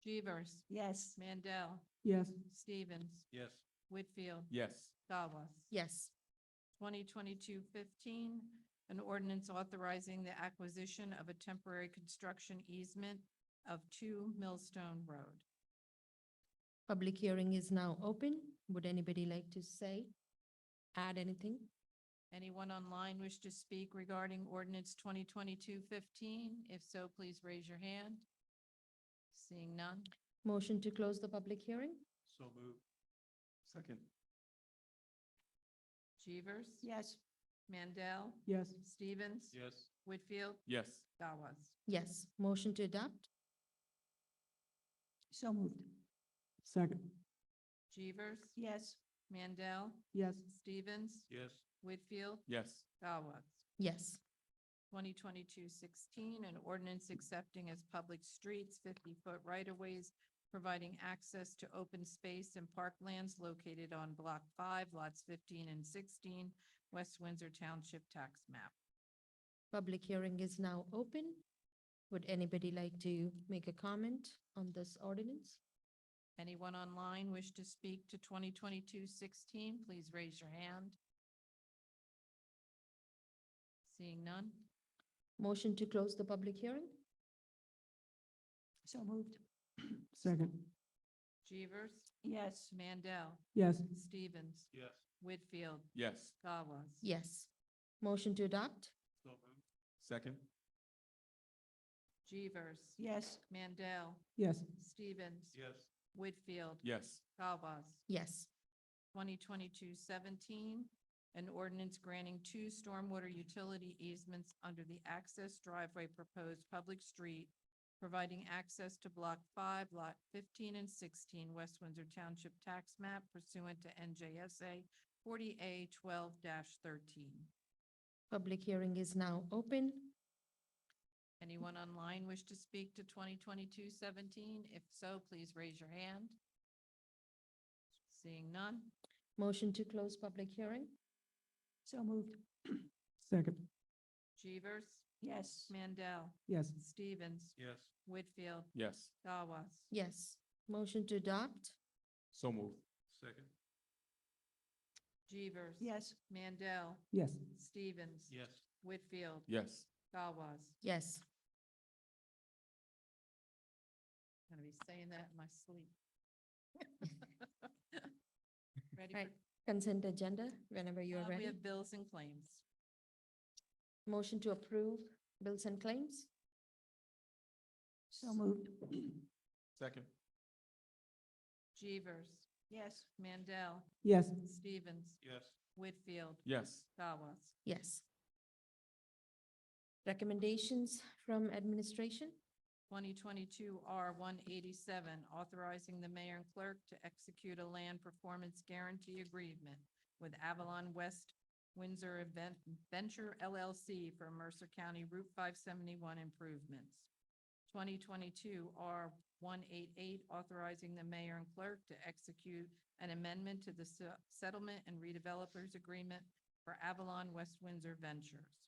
Jeevers? Yes. Mandel? Yes. Stevens? Yes. Whitfield? Yes. Gawas? Yes. 2022-15, an ordinance authorizing the acquisition of a temporary construction easement of 2 Millstone Road. Public hearing is now open. Would anybody like to say, add anything? Anyone online wish to speak regarding ordinance 2022-15? If so, please raise your hand. Seeing none. Motion to close the public hearing? So moved. Second. Jeevers? Yes. Mandel? Yes. Stevens? Yes. Whitfield? Yes. Gawas? Yes. Motion to adopt? So moved. Second. Jeevers? Yes. Mandel? Yes. Stevens? Yes. Whitfield? Yes. Gawas? Yes. 2022-16, an ordinance accepting as public streets 50-foot right-of-ways, providing access to open space and parklands located on Block 5, lots 15 and 16, West Windsor Township tax map. Public hearing is now open. Would anybody like to make a comment on this ordinance? Anyone online wish to speak to 2022-16, please raise your hand. Seeing none. Motion to close the public hearing? So moved. Second. Jeevers? Yes. Mandel? Yes. Stevens? Yes. Whitfield? Yes. Gawas? Yes. Motion to adopt? So moved. Second. Jeevers? Yes. Mandel? Yes. Stevens? Yes. Whitfield? Yes. Gawas? Yes. 2022-17, an ordinance granting 2 stormwater utility easements under the access driveway proposed public street, providing access to Block 5, Lot 15 and 16, West Windsor Township tax map pursuant to NJSA 40A 12-13. Public hearing is now open. Anyone online wish to speak to 2022-17? If so, please raise your hand. Seeing none, Motion to close public hearing? So moved. Second. Jeevers, Yes. Mandel, Yes. Stevens, Yes. Whitfield, Yes. Gawas. Yes. Motion to adopt? So moved. Second. Jeevers. Yes. Mandel, Yes. Stevens. Yes. Whitfield, Yes. Gawas. Yes. I'm gonna be saying that in my sleep. Ready Right. for, Consent agenda, whenever you are we ready. have bills and claims. Motion to approve bills and claims? So moved. Second. Jeevers, Yes. Mandel, Yes. Stevens, Yes. Whitfield, Yes. Gawas. Yes. Recommendations from administration? 2022 R-187, authorizing the mayor and clerk to execute a land performance guarantee agreement with Avalon West Windsor Venture LLC for Mercer County Route 571 improvements. 2022 R-188, authorizing the mayor and clerk to execute an amendment to the settlement and redevelopers agreement for Avalon West Windsor Ventures.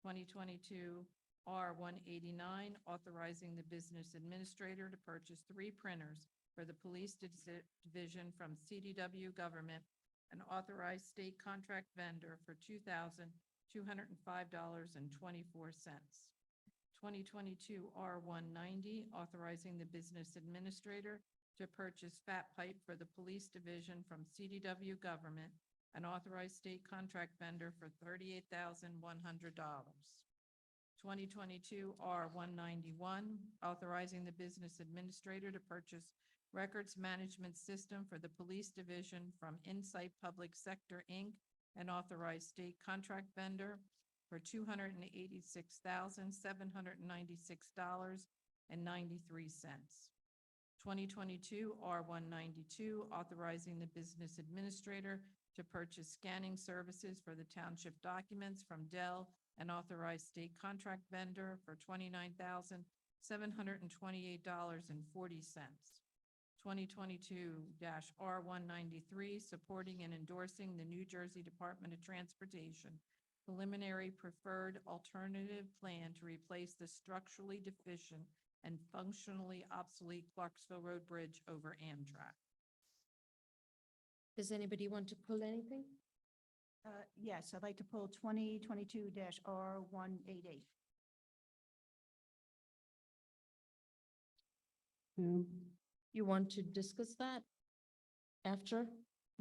2022 R-189, authorizing the business administrator to purchase 3 printers for the police division from CDW Government, an authorized state contract vendor for $2,205.24. 2022 R-190, authorizing the business administrator to purchase fat pipe for the police division from CDW Government, an authorized state contract vendor for $38,100. 2022 R-191, authorizing the business administrator to purchase records management system for the police division from Insight Public Sector, Inc., an authorized state contract vendor for $286,796.93. 2022 R-192, authorizing the business administrator to purchase scanning services for the township documents from Dell, an authorized state contract vendor for $29,728.40. 2022 R-193, supporting and endorsing the New Jersey Department of Transportation preliminary preferred alternative plan to replace the structurally deficient and functionally obsolete Clarksville Road Bridge over Amtrak. Does anybody want to pull anything? Yes, I'd like to pull 2022-R-188. You want to discuss that after?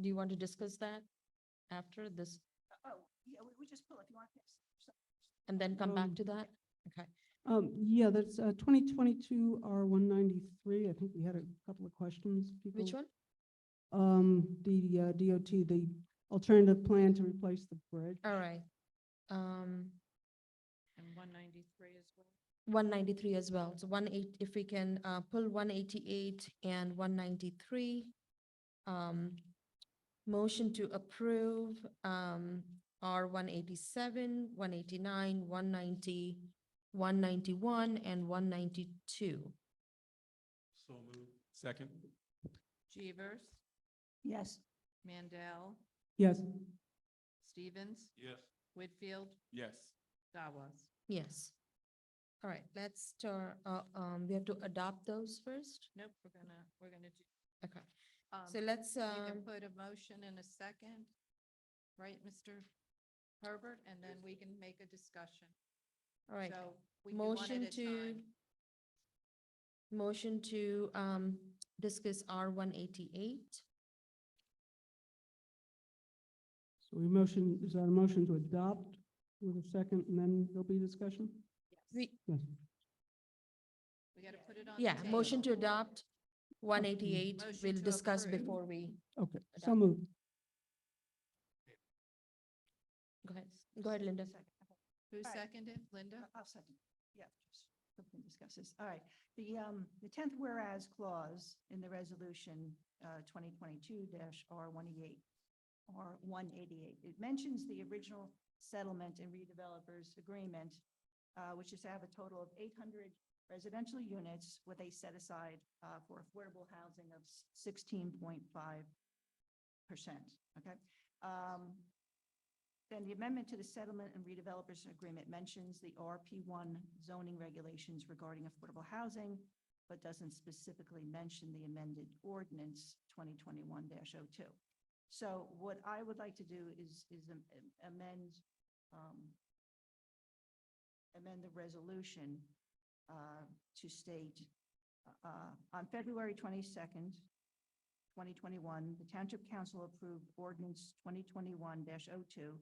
Do you want to discuss that after this Oh, yeah, we just pull if you want this. and then come back to that? Okay. Yeah, that's 2022 R-193. I think we had a couple of questions. People. Which one? The DOT, the alternative plan to replace the bridge. All right. And 193 as well. 193 as well. So if we can pull 188 and 193. Motion to approve R-187, 189, 190, 191, and 192. So moved. Second. Jeevers, Yes. Mandel, Yes. Stevens, Yes. Whitfield, Yes. Gawas. Yes. All right, let's start, we have to adopt those first? Nope, we're gonna do. Okay, so let's, We can put a motion in a second, right, Mr. Herbert, and then we can make a discussion. all right. So we do one at Motion a to, time. motion to, discuss R-188. So we motion, is that a motion to adopt with a second and then there'll be discussion? We, Yes. We gotta put it on. the yeah, motion to table. adopt 188. Motion We'll to discuss approve. before we, Okay, so Adopt. moved. Go ahead, Linda. Who All right. seconded? Linda? I'll second. Yeah, just so we can discuss this. All right. The 10th whereas clause in the resolution, 2022-R188, R188, it mentions the original settlement and redevelopers agreement, which is to have a total of 800 residential units with a set aside for affordable housing of 16.5%. Okay. Then the amendment to the settlement and redevelopers agreement mentions the RP1 zoning regulations regarding affordable housing, but doesn't specifically mention the amended ordinance 2021-02. So what I would like to do is amend the resolution to state, on February 22nd, 2021, the Township Council approved Ordinance 2021-02,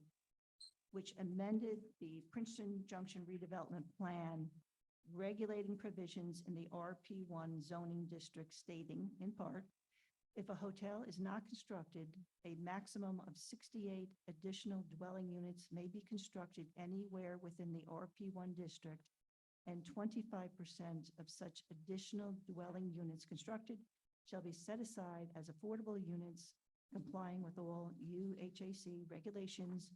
which amended the Princeton Junction redevelopment plan, regulating provisions in the RP1 zoning district, stating, in part, if a hotel is not constructed, a maximum of 68 additional dwelling units may be constructed anywhere within the RP1 district, and 25% of such additional dwelling units constructed shall be set aside as affordable units complying with all UHAC regulations,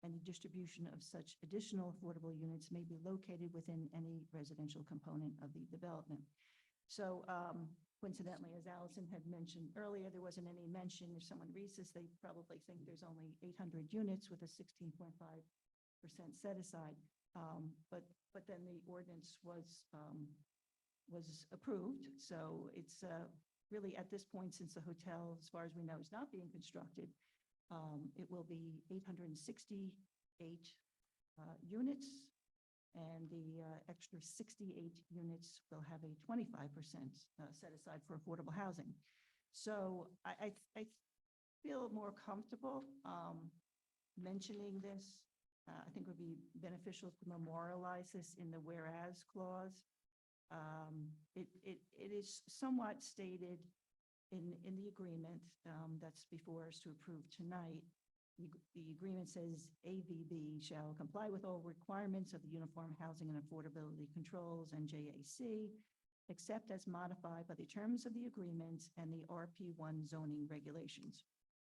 and the distribution of such additional affordable units may be located within any residential component of the development. So coincidentally, as Allison had mentioned earlier, there wasn't any mention, if someone reads this, they probably think there's only 800 units with a 16.5% set aside. But then the ordinance was approved. So it's really at this point, since the hotel, as far as we know, is not being constructed, it will be 868 units, and the extra 68 units will have a 25% set aside for affordable housing. So I feel more comfortable mentioning this. I think it would be beneficial to memorialize this in the whereas clause. It is somewhat stated in the agreement that's before us to approve tonight. The agreement says AVB shall comply with all requirements of the Uniform Housing and Affordability Controls, NJAC, except as modified by the terms of the agreements and the RP1 zoning regulations.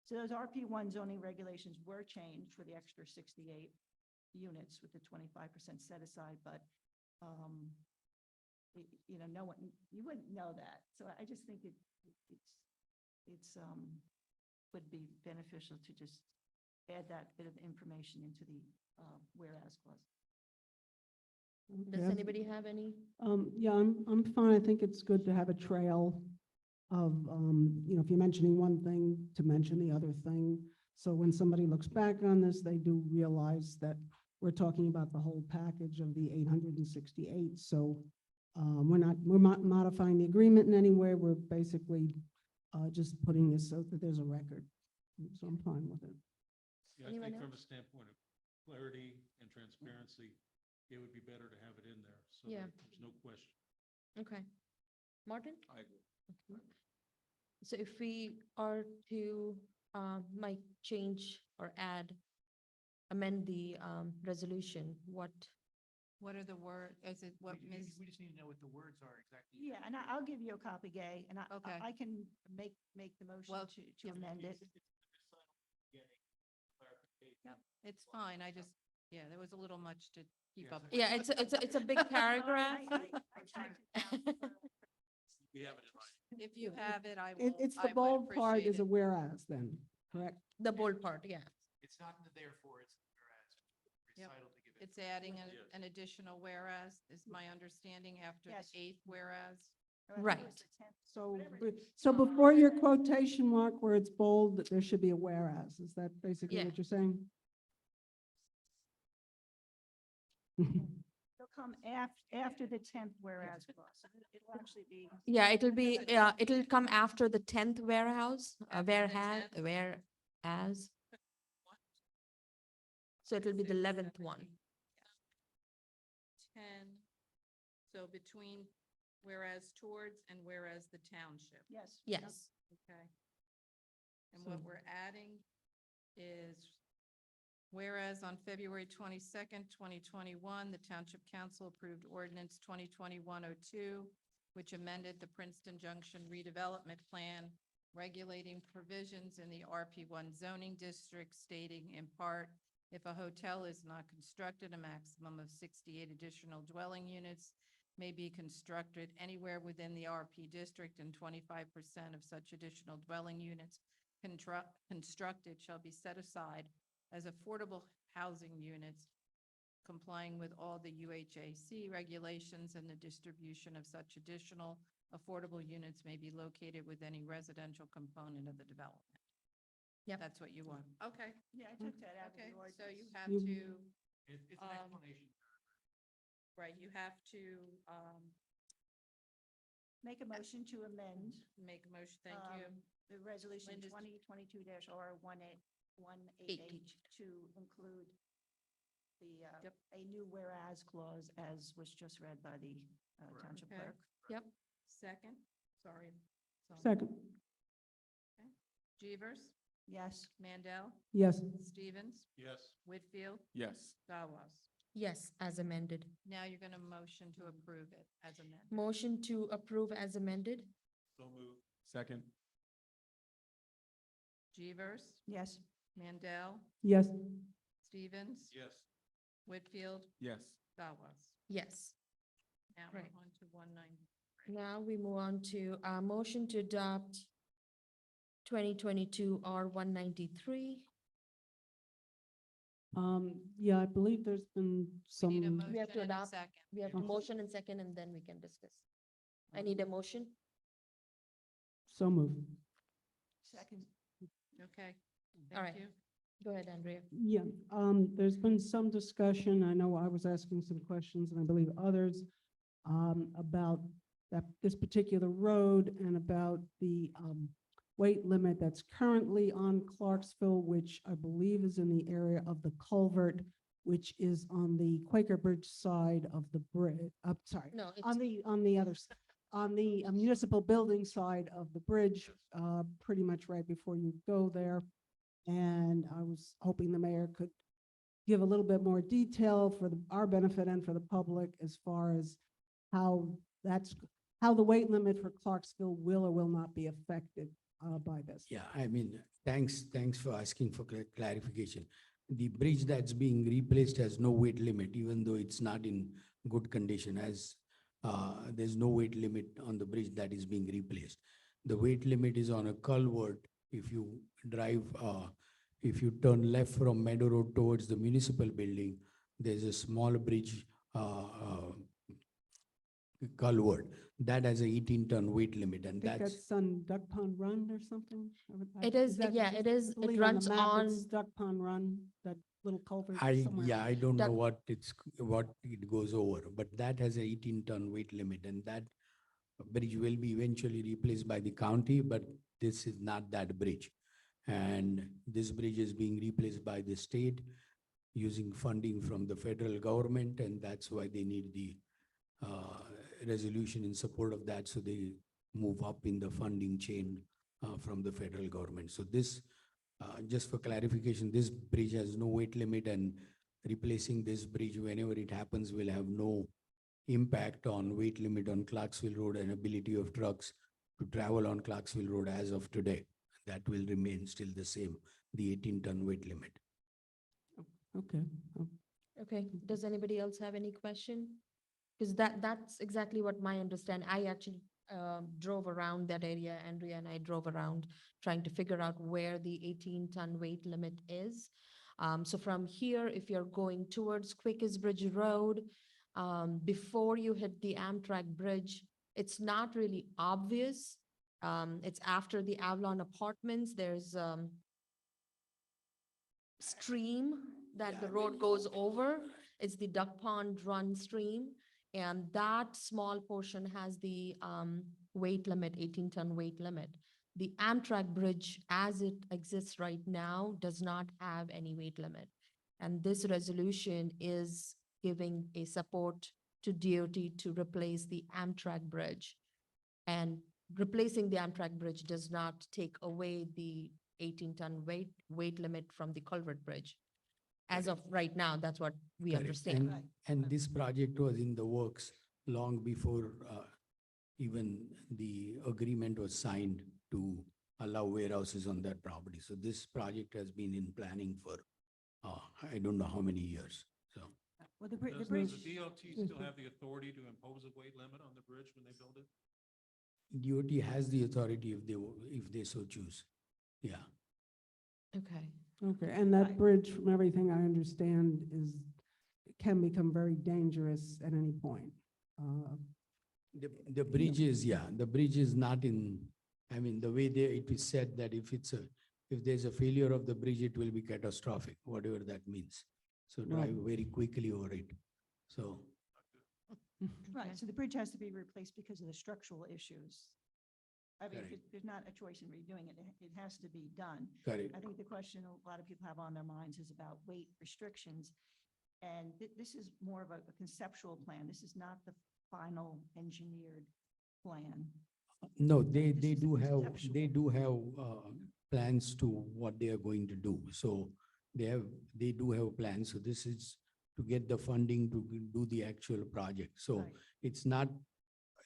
So those RP1 zoning regulations were changed for the extra 68 units with the 25% set aside, but no one, you wouldn't know that. So I just think it's would be beneficial to just add that bit of information into the whereas clause. Does Okay. anybody have any? Yeah, I'm fine. I think it's good to have a trail of, if you're mentioning one thing, to mention the other thing. So when somebody looks back on this, they do realize that we're talking about the whole package of the 868. So we're not modifying the agreement in any way. We're basically just putting this so that there's a record. So I'm fine with it. Yeah, I Anyone think from a else? standpoint of clarity and transparency, it would be better to have it in there, so Yeah. that there's no question. Okay. Martin? I agree. Okay. So if we are to, might change or amend the resolution, what? What are the word, is it what Ms.? We just need to know what the words are exactly. Yeah, and I'll give you a copy, Gay, and Okay. I can make the motion Well, to yeah. amend it. Yep, it's fine. I just, yeah, there was a little much to keep Yeah, up. with. Yeah, it's a big paragraph. I typed it down for- We have it in mind. If you have it, I will. It's I the would bold part appreciate is a it. whereas then, correct? The bold part, yeah. It's not in the therefore, it's whereas. Yep. Recital to give it. It's adding Yes. an additional whereas, is my understanding, after the Yes. 8th whereas. I think it Right. was the 10th. So, so before your quotation mark where it's bold, there should be a whereas. Is that basically Yeah. what you're saying? It'll come after the 10th whereas clause. It'll actually be. Yeah, it'll come after the 10th warehouse, After the 10th? whereas. So it'll be the 11th one. 10, so between whereas towards and whereas the township. Yes. Yes. Okay. And what So- we're adding is Whereas on February 22nd, 2021, the Township Council approved Ordinance 2021-02, which amended the Princeton Junction redevelopment plan, regulating provisions in the RP1 zoning district stating in part, if a hotel is not constructed, a maximum of 68 additional dwelling units may be constructed anywhere within the RP district, and 25% of such additional dwelling units constructed shall be set aside as affordable housing units, complying with all the UHAC regulations, and the distribution of such additional affordable units may be located with any residential component of the development. Yep. That's what you want. Okay, Yeah, I took that out of okay, the ordinance. so you have You- to, It's an explanation. right, you have to, Make a motion to amend. make a motion, thank you. The resolution Linda's- 2022-R188 to include the, Yep. a new whereas clause as was just read by the township Okay. clerk. Yep. Second, sorry. Sonia. Second, Jeevers, Yes. Mandel, yes. Stevens, Yes. Whitfield, Yes. Gawas. Yes, as amended. Now you're going to motion to approve it as amended. Motion to approve as amended? So moved. Second, Jeevers, Yes. Mandel, Yes. Stevens, Yes. Whitfield, yes. Gawas. Yes. Now we're Right. on to 190. Now we move on to a motion to adopt 2022 R193. Yeah, I believe there's been We need a some, motion We have to and a adopt. second. We have to Okay. motion and second, and then we can discuss. I need a motion. so moved. Second. Okay, All thank right. you. Go ahead, Andrea. Yeah, there's been some discussion, I know I was asking some questions, and I believe others, about this particular road and about the, weight limit that's currently on Clarksville, which I believe is in the area of the Culvert, which is on the Quaker Bridge side of the bridge, sorry, No, on the other, on the municipal building side of the bridge, pretty much right before you go there. And I was hoping the mayor could give a little bit more detail for our benefit and for the public as far as how the weight limit for Clarksville will or will not be affected by this. Yeah, I mean, thanks for asking for clarification. The bridge that's being replaced has no weight limit, even though it's not in good condition, as there's no weight limit on the bridge that is being replaced. The weight limit is on a culvert. If you drive, if you turn left from Meadow Road towards the municipal building, there's a small bridge culvert that has a 18-ton weight limit, I and think that's that's on Duck Pond Run or something. It is, that- yeah, it is, I it believe runs the map on, it's Duck Pond Run, that little culvert I somewhere. don't know That- what it goes over, but that has a 18-ton weight limit, and that bridge will be eventually replaced by the county, but this is not that bridge. And this bridge is being replaced by the state using funding from the federal government, and that's why they need the resolution in support of that, so they move up in the funding chain from the federal government. So this, just for clarification, this bridge has no weight limit, and replacing this bridge whenever it happens will have no impact on weight limit on Clarksville Road and ability of trucks to travel on Clarksville Road as of today. That will remain still the same, the 18-ton weight limit. Okay. okay, does anybody else have any question? Because that's exactly what my understanding, I actually drove around that area, Andrea and I drove around trying to figure out where the 18-ton weight limit is. So from here, if you're going towards Quakers Bridge Road, before you hit the Amtrak Bridge, it's not really obvious. It's after the Avalon Apartments, there's stream that the road goes over. It's the Duck Pond Run stream. And that small portion has the weight limit, 18-ton weight limit. The Amtrak Bridge, as it exists right now, does not have any weight limit. And this resolution is giving a support to DOT to replace the Amtrak Bridge. And replacing the Amtrak Bridge does not take away the 18-ton weight limit from the Culvert Bridge. As of right now, that's what we Correct. understand. And this project was in the works long before even the agreement was signed to allow warehouses on that property. So this project has been in planning for, I don't know how many years, so. Does the DOT still have the authority to impose a weight limit on the bridge when they build it? DOT has the authority if they so choose. Yeah, Okay. Okay, and that bridge, from everything I understand, can become very dangerous at any point. the bridge is, the bridge is not in, I mean, the way it is said that if there's a failure of the bridge, it will be catastrophic, whatever that means. So drive Right. very quickly over it. So, Right, so the bridge has to be replaced because of the structural issues. I mean, Correct. there's not a choice in redoing it, it has to be done. correct. I think the question a lot of people have on their minds is about weight restrictions. And this is more of a conceptual plan. This is not the final engineered plan. No, This they is do have, conceptual. they do have plans to what they are going to do. So they do have plans. So this is to get the funding to do the actual project. So Right. it's not,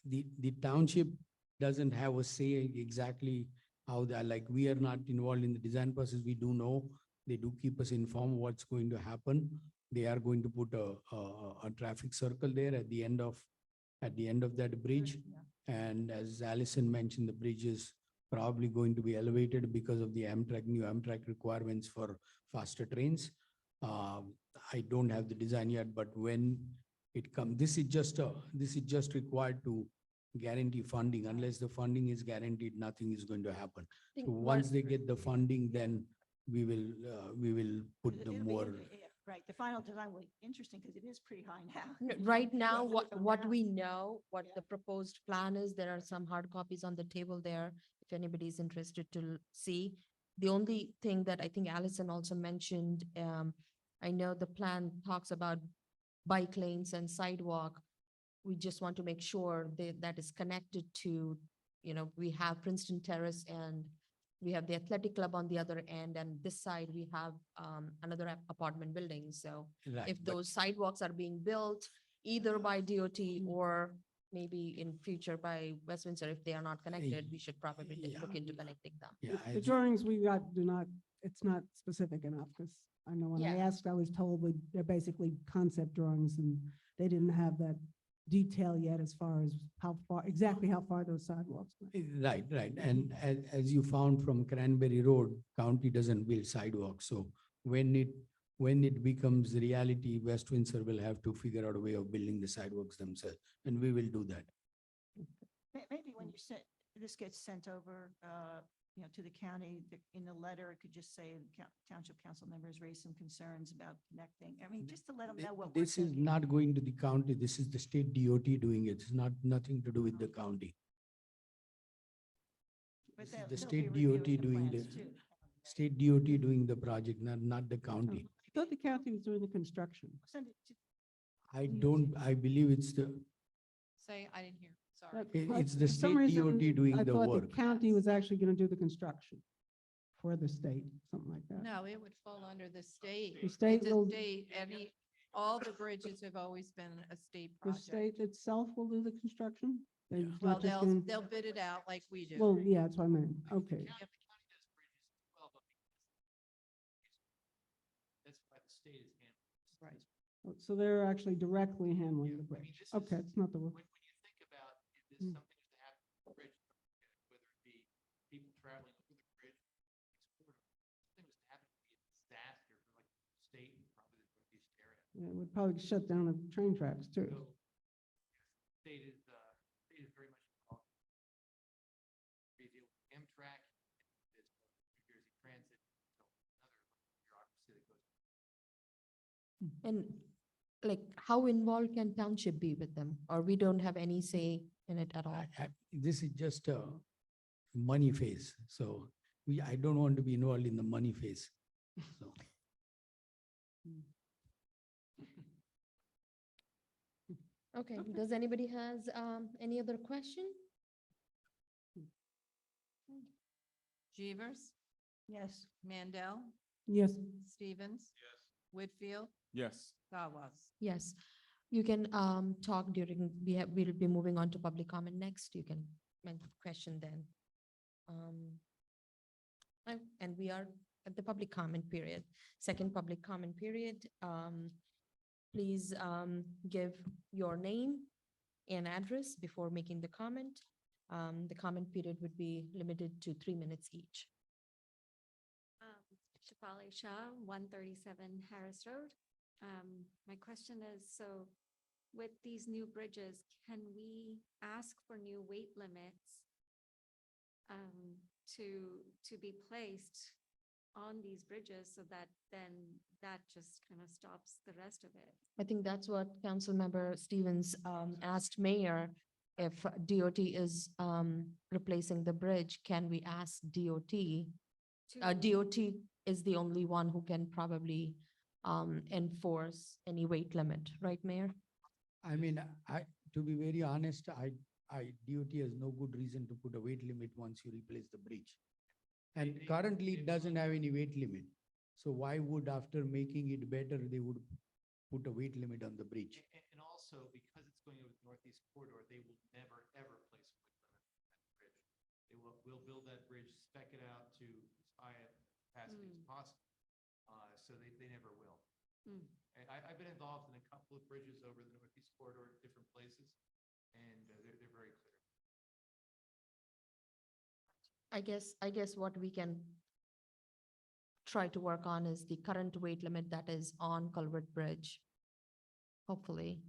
the township doesn't have a say exactly how that, like, we are not involved in the design process. We do know, they do keep us informed what's going to happen. They are going to put a traffic circle there at the end of that bridge. Yeah. And as Allison mentioned, the bridge is probably going to be elevated because of the new Amtrak requirements for faster trains. I don't have the design yet, but when it comes, this is just required to guarantee funding. Unless the funding is guaranteed, nothing is going to happen. think So what- once they get the funding, then we will put the It'll be more. yeah, right, the final design will be interesting because it is pretty high now. Right now, Yeah, what, from what now. we know, what Yeah. the proposed plan is, there are some hard copies on the table there, if anybody's interested to see. The only thing that I think Allison also mentioned, I know the plan talks about bike lanes and sidewalk. We just want to make sure that is connected to, we have Princeton Terrace and we have the athletic club on the other end, and this side we have another apartment building. So Right, if but- those sidewalks are being built either by DOT or maybe in future by West Windsor, if they are not connected, we should probably Yeah. look into connecting them. Yeah, The drawings we got it's not specific enough, because I know when I Yeah. asked, I was told they're basically concept drawings, and they didn't have that detail yet as far as exactly how far those sidewalks went. Right. And as you found from Cranberry Road, county doesn't build sidewalks. So when it becomes reality, West Windsor will have to figure out a way of building the sidewalks themselves, and we will do that. Maybe when this gets sent over, to the county, in the letter, it could just say township council members raised some concerns about connecting. I mean, just to let them know what we're This is thinking. not going to the county. This is the state DOT doing it. It's nothing to do with the county. But This is they'll- the they'll state be reviewing DOT doing plans the, too. state DOT doing the project, not the county. I thought the county was doing the construction. Send it to I believe it's Say, I didn't hear, sorry. it's the For some state reason, DOT doing I the thought work. county was actually going to do the construction for the state, something like that. No, it would fall under the state. The state It's a will- state, all the bridges have always been a state The project. state itself will do the construction? They're Yeah. not Well, just gonna- they'll bid it out like we do. Well, yeah, that's what I meant. Okay. Yep. That's why the state is handling. Right. So they're actually directly handling the I mean, bridge. this Okay, is- it's not the, When you think about if this, Mm. something was to happen on the bridge, whether it be people traveling over the bridge, something was to happen, it would be a disaster for like the state and probably the Northeast area. it would probably shut down the train tracks too. So, state is very much involved. We deal with Amtrak, there's New Jersey Transit, so another bureaucracy that goes. And like, how involved can township be with them? Or we don't have any say in it at all? This is just a money phase. So I don't want to be involved in the money phase. So. Okay, does anybody has any other question? Jeevers, Yes. Mandel, Yes, Stevens, Whitfield, Yes. Sawas. Yes, you can talk during, we'll be moving on to public comment next. You can make a question then. And we are at the public comment period, second public comment period. Please give your name and address before making the comment. The comment period would be limited to 3 minutes each. Shafali Shah, 137 Harris Road. My question is, so with these new bridges, can we ask for new weight limits to be placed on these bridges so that then that just kind of stops the rest of it? I think that's what Councilmember Stevens asked Mayor, if DOT is replacing the bridge, can we ask DOT? DOT is the only one who can probably enforce any weight limit, right, Mayor? I mean, to be very honest, DOT has no good reason to put a weight limit once you replace the bridge. And currently it doesn't have any weight limit. So why would, after making it better, they would put a weight limit on the bridge? And also, because it's going over the northeast corridor, they will never, ever place a weight limit at the bridge. They will build that bridge, spec it out to as high a capacity as possible. So they never will. Mm. And I've been involved in a couple of bridges over the northeast corridor at different places, and they're very clear. I guess what we can try to work on is the current weight limit that is on Culvert Bridge. Hopefully.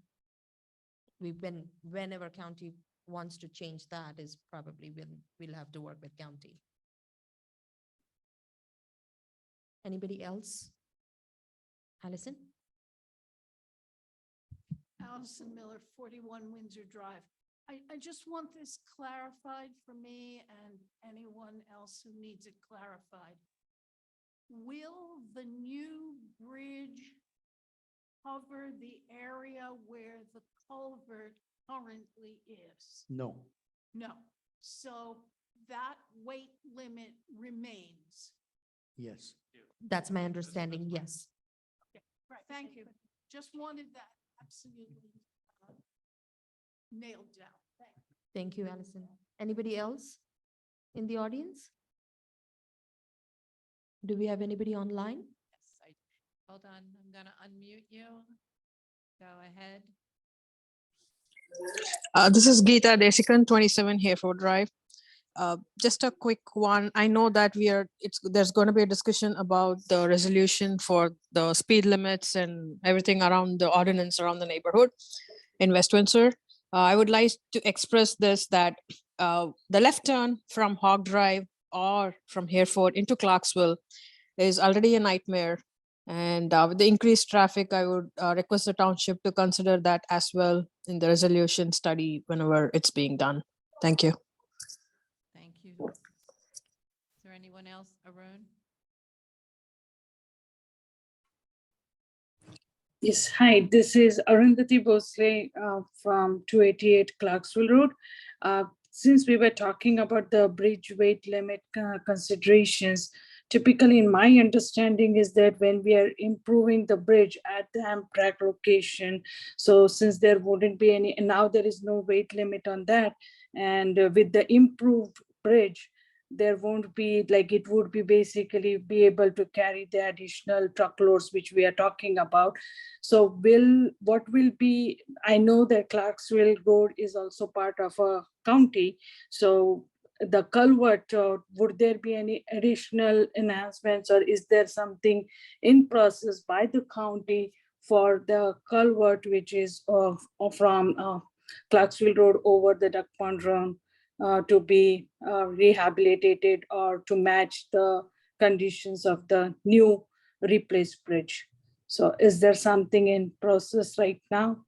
Whenever county wants to change that is probably we'll have to work with county. Anybody else? Allison? Allison Miller, 41 Windsor Drive. I just want this clarified for me and anyone else who needs it clarified. Will the new bridge cover the area where the culvert currently is? No. No. So that weight limit remains. Yes. That's my understanding, yes. Right, thank you. Just wanted that absolutely nailed down. Thank you. Thank you, Allison. Anybody else in the audience? Do we have anybody online? Yes, hold on, I'm gonna unmute you. Go ahead. This is Geeta Desikan, 27 Hereford Drive. Just a quick one. I know that there's going to be a discussion about the resolution for the speed limits and everything around the ordinance around the neighborhood in West Windsor. I would like to express this, that the left turn from Hog Drive or from Hereford into Clarksville is already a nightmare. And with the increased traffic, I would request the township to consider that as well in the resolution study whenever it's being done. Thank you. Thank you. Is there anyone else? Arun? Yes, hi, this is Arundhati Bhosle from 288 Clarksville Road. Since we were talking about the bridge weight limit considerations, typically in my understanding is that when we are improving the bridge at the Amtrak location, so since there wouldn't be any, and now there is no weight limit on that, and with the improved bridge, there won't be, like, it would be basically be able to carry the additional truckloads which we are talking about. So what will be, I know that Clarksville Road is also part of a county. So the culvert, would there be any additional enhancements, or is there something in process by the county for the culvert, which is from Clarksville Road over the Duck Pond Run? To be rehabilitated or to match the conditions of the new replaced bridge. So is there something in process right now?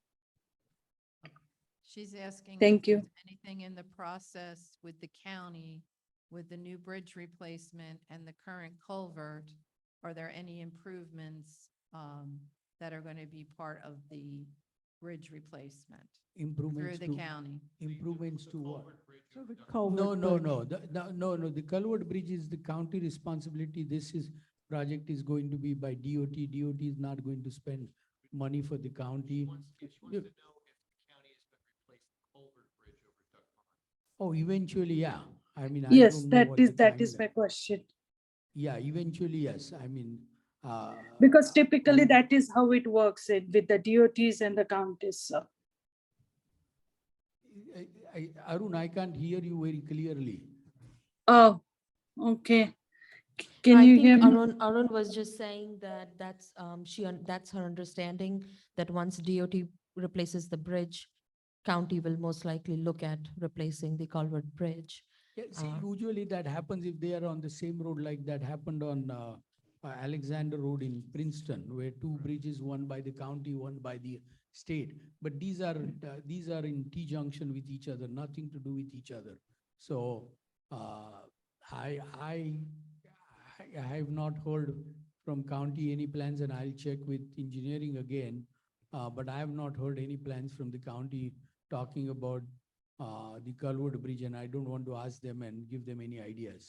She's asking. Thank if you. there's anything in the process with the county, with the new bridge replacement and the current culvert? Are there any improvements that are going to be part of the bridge replacement through Improvements the to, county? improvements to what? So the culvert No, bridge- the culvert bridge is the county responsibility. This is project is going to be by DOT. DOT is not going to spend money for the county. You- Oh, eventually, yeah. I mean, I Yes, don't know what the that is my timeline. question. Yeah, eventually, yes. I mean, Because typically and- that is how it works with the DOTs and the counties. So. Arun, I can't hear you very clearly. Oh, okay. Can I you think hear me? Arun was just saying that that's her understanding, that once DOT replaces the bridge, county will most likely look at replacing the culvert bridge. Yeah, see, Uh, usually that happens if they are on the same road, like that happened on Alexander Road in Princeton, where two bridges, one by the county, one by the state. But these are in T-junction with each other, nothing to do with each other. So I have not heard from county any plans, and I'll check with engineering again. But I have not heard any plans from the county talking about the Culvert Bridge, and I don't want to ask them and give them any ideas.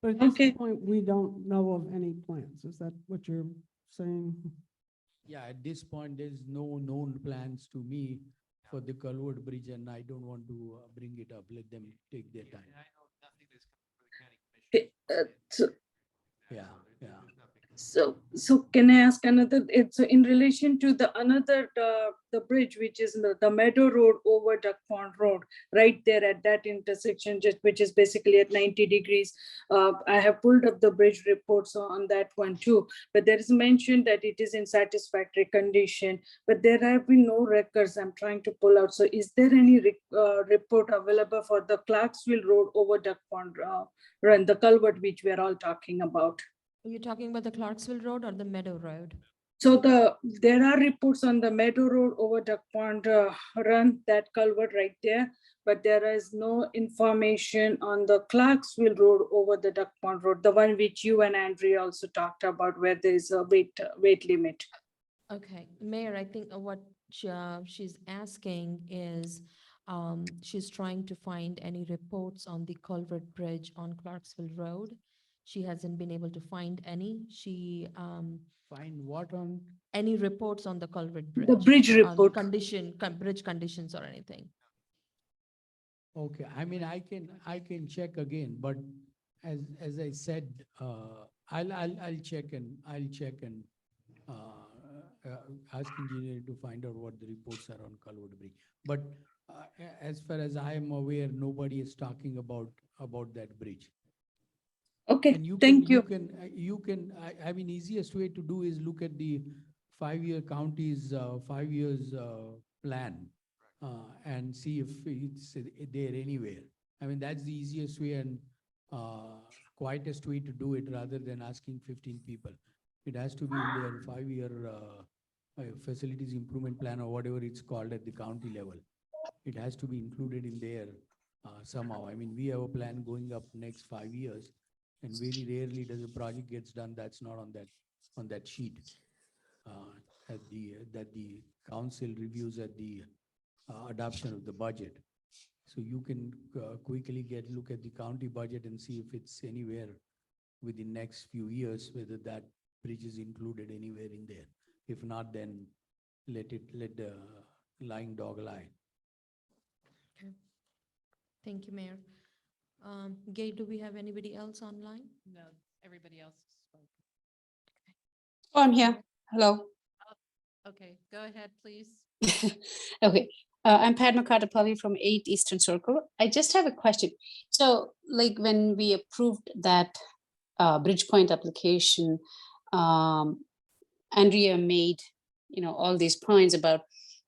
But at this Okay. point, we don't know of any plans. Is that what you're saying? Yeah, at this point, there's no known plans to me for the Culvert Bridge, and I don't want to bring it up. Let them take their time. So, Yeah, yeah. so can I ask another? It's in relation to the another the bridge, which is the Meadow Road over Duck Pond Road, right there at that intersection, just which is basically at 90 degrees. I have pulled up the bridge reports on that one too, but there is mention that it is in satisfactory condition, but there have been no records I'm trying to pull out. So is there any report available for the Clarksville Road over Duck Pond Run, the culvert which we are all talking about? Are you talking about the Clarksville Road or the Meadow Road? So there are reports on the Meadow Road over Duck Pond Run, that culvert right there, but there is no information on the Clarksville Road over the Duck Pond Road, the one which you and Andrea also talked about, where there is a weight limit. Okay, Mayor, I think what she's asking is, she's trying to find any reports on the culvert bridge on Clarksville Road. She hasn't been able to find any. Find what on? Any reports on the culvert bridge? The bridge on report. bridge conditions or anything? Okay, I mean, I can check again, but as I said, I'll check and ask engineer to find out what the reports are on Culvert Bridge. But as far as I am aware, nobody is talking about that bridge. Okay, And thank you. I mean, easiest way to do is look at the 5-year county's 5 years plan and see if it's there anywhere. I mean, that's the easiest way and quietest way to do it rather than asking 15 people. It has to be in their 5-year facilities improvement plan or whatever it's called at the county level. It has to be included in there somehow. I mean, we have a plan going up next 5 years. And very rarely does a project gets done that's not on that sheet that the council reviews at the adoption of the budget. So you can quickly look at the county budget and see if it's anywhere within next few years, whether that bridge is included anywhere in there. If not, then let the lying dog lie. Okay. Thank you, Mayor. Gay, do we have anybody else online? No, everybody else spoke. Oh, I'm here. Hello. Okay, go ahead, please. Okay, I'm Padma Katapalli from 8 Eastern Circle. I just have a question. So like when we approved that Bridgepoint application, Andrea made, all these points about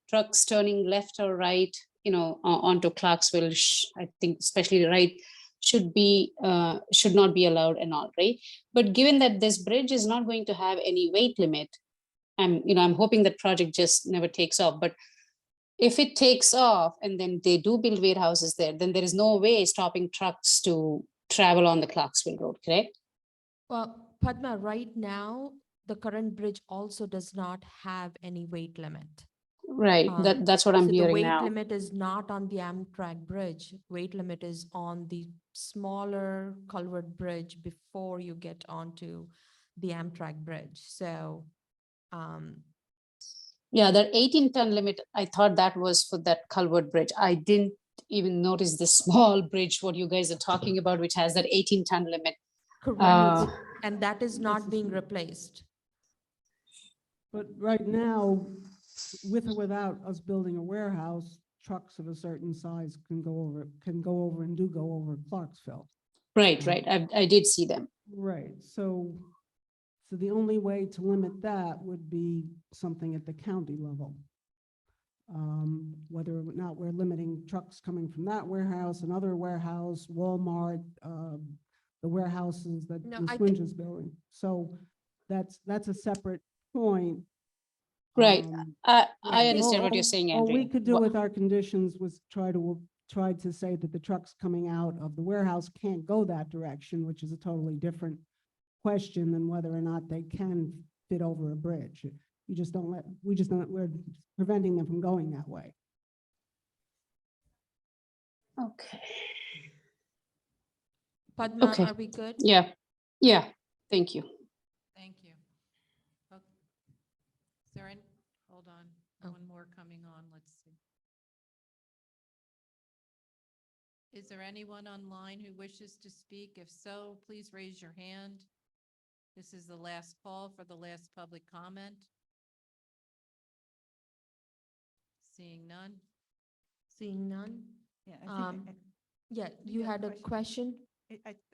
trucks turning left or right, onto Clarksville, I think especially right, should not be allowed and all, right? But given that this bridge is not going to have any weight limit, I'm hoping that project just never takes off. But if it takes off and then they do build warehouses there, then there is no way stopping trucks to travel on the Clarksville Road, correct? Well, Padma, right now, the current bridge also does not have any weight limit. Right, Um, that's what I'm So the hearing weight now. limit is not on the Amtrak bridge. Weight limit is on the smaller culvert bridge before you get onto the Amtrak bridge. So, Yeah, that 18-ton limit, I thought that was for that culvert bridge. I didn't even notice the small bridge, what you guys are talking about, which has that 18-ton limit. correct. And that is not being replaced. But right now, with or without us building a warehouse, trucks of a certain size can go over and do go over Clarksville. Right, right, I did see them. Right, so the only way to limit that would be something at the county level. Whether or not we're limiting trucks coming from that warehouse, another warehouse, Walmart, the warehouses that No, Ms. I thi- Winter's building. So that's a separate point. Right, I Yeah, understand what you're saying, All we Andrea. could do Wha- with our conditions was try to say that the trucks coming out of the warehouse can't go that direction, which is a totally different question than whether or not they can fit over a bridge. We're preventing them from going that way. Okay, Padma, Okay. are we good? yeah, thank you. Thank you. Okay. Is there any, hold on, Oh. one more coming on, let's see. Is there anyone online who wishes to speak? If so, please raise your hand. This is the last call for the last public comment. Seeing none? Seeing none? Yeah, Yeah, You you had had a a question?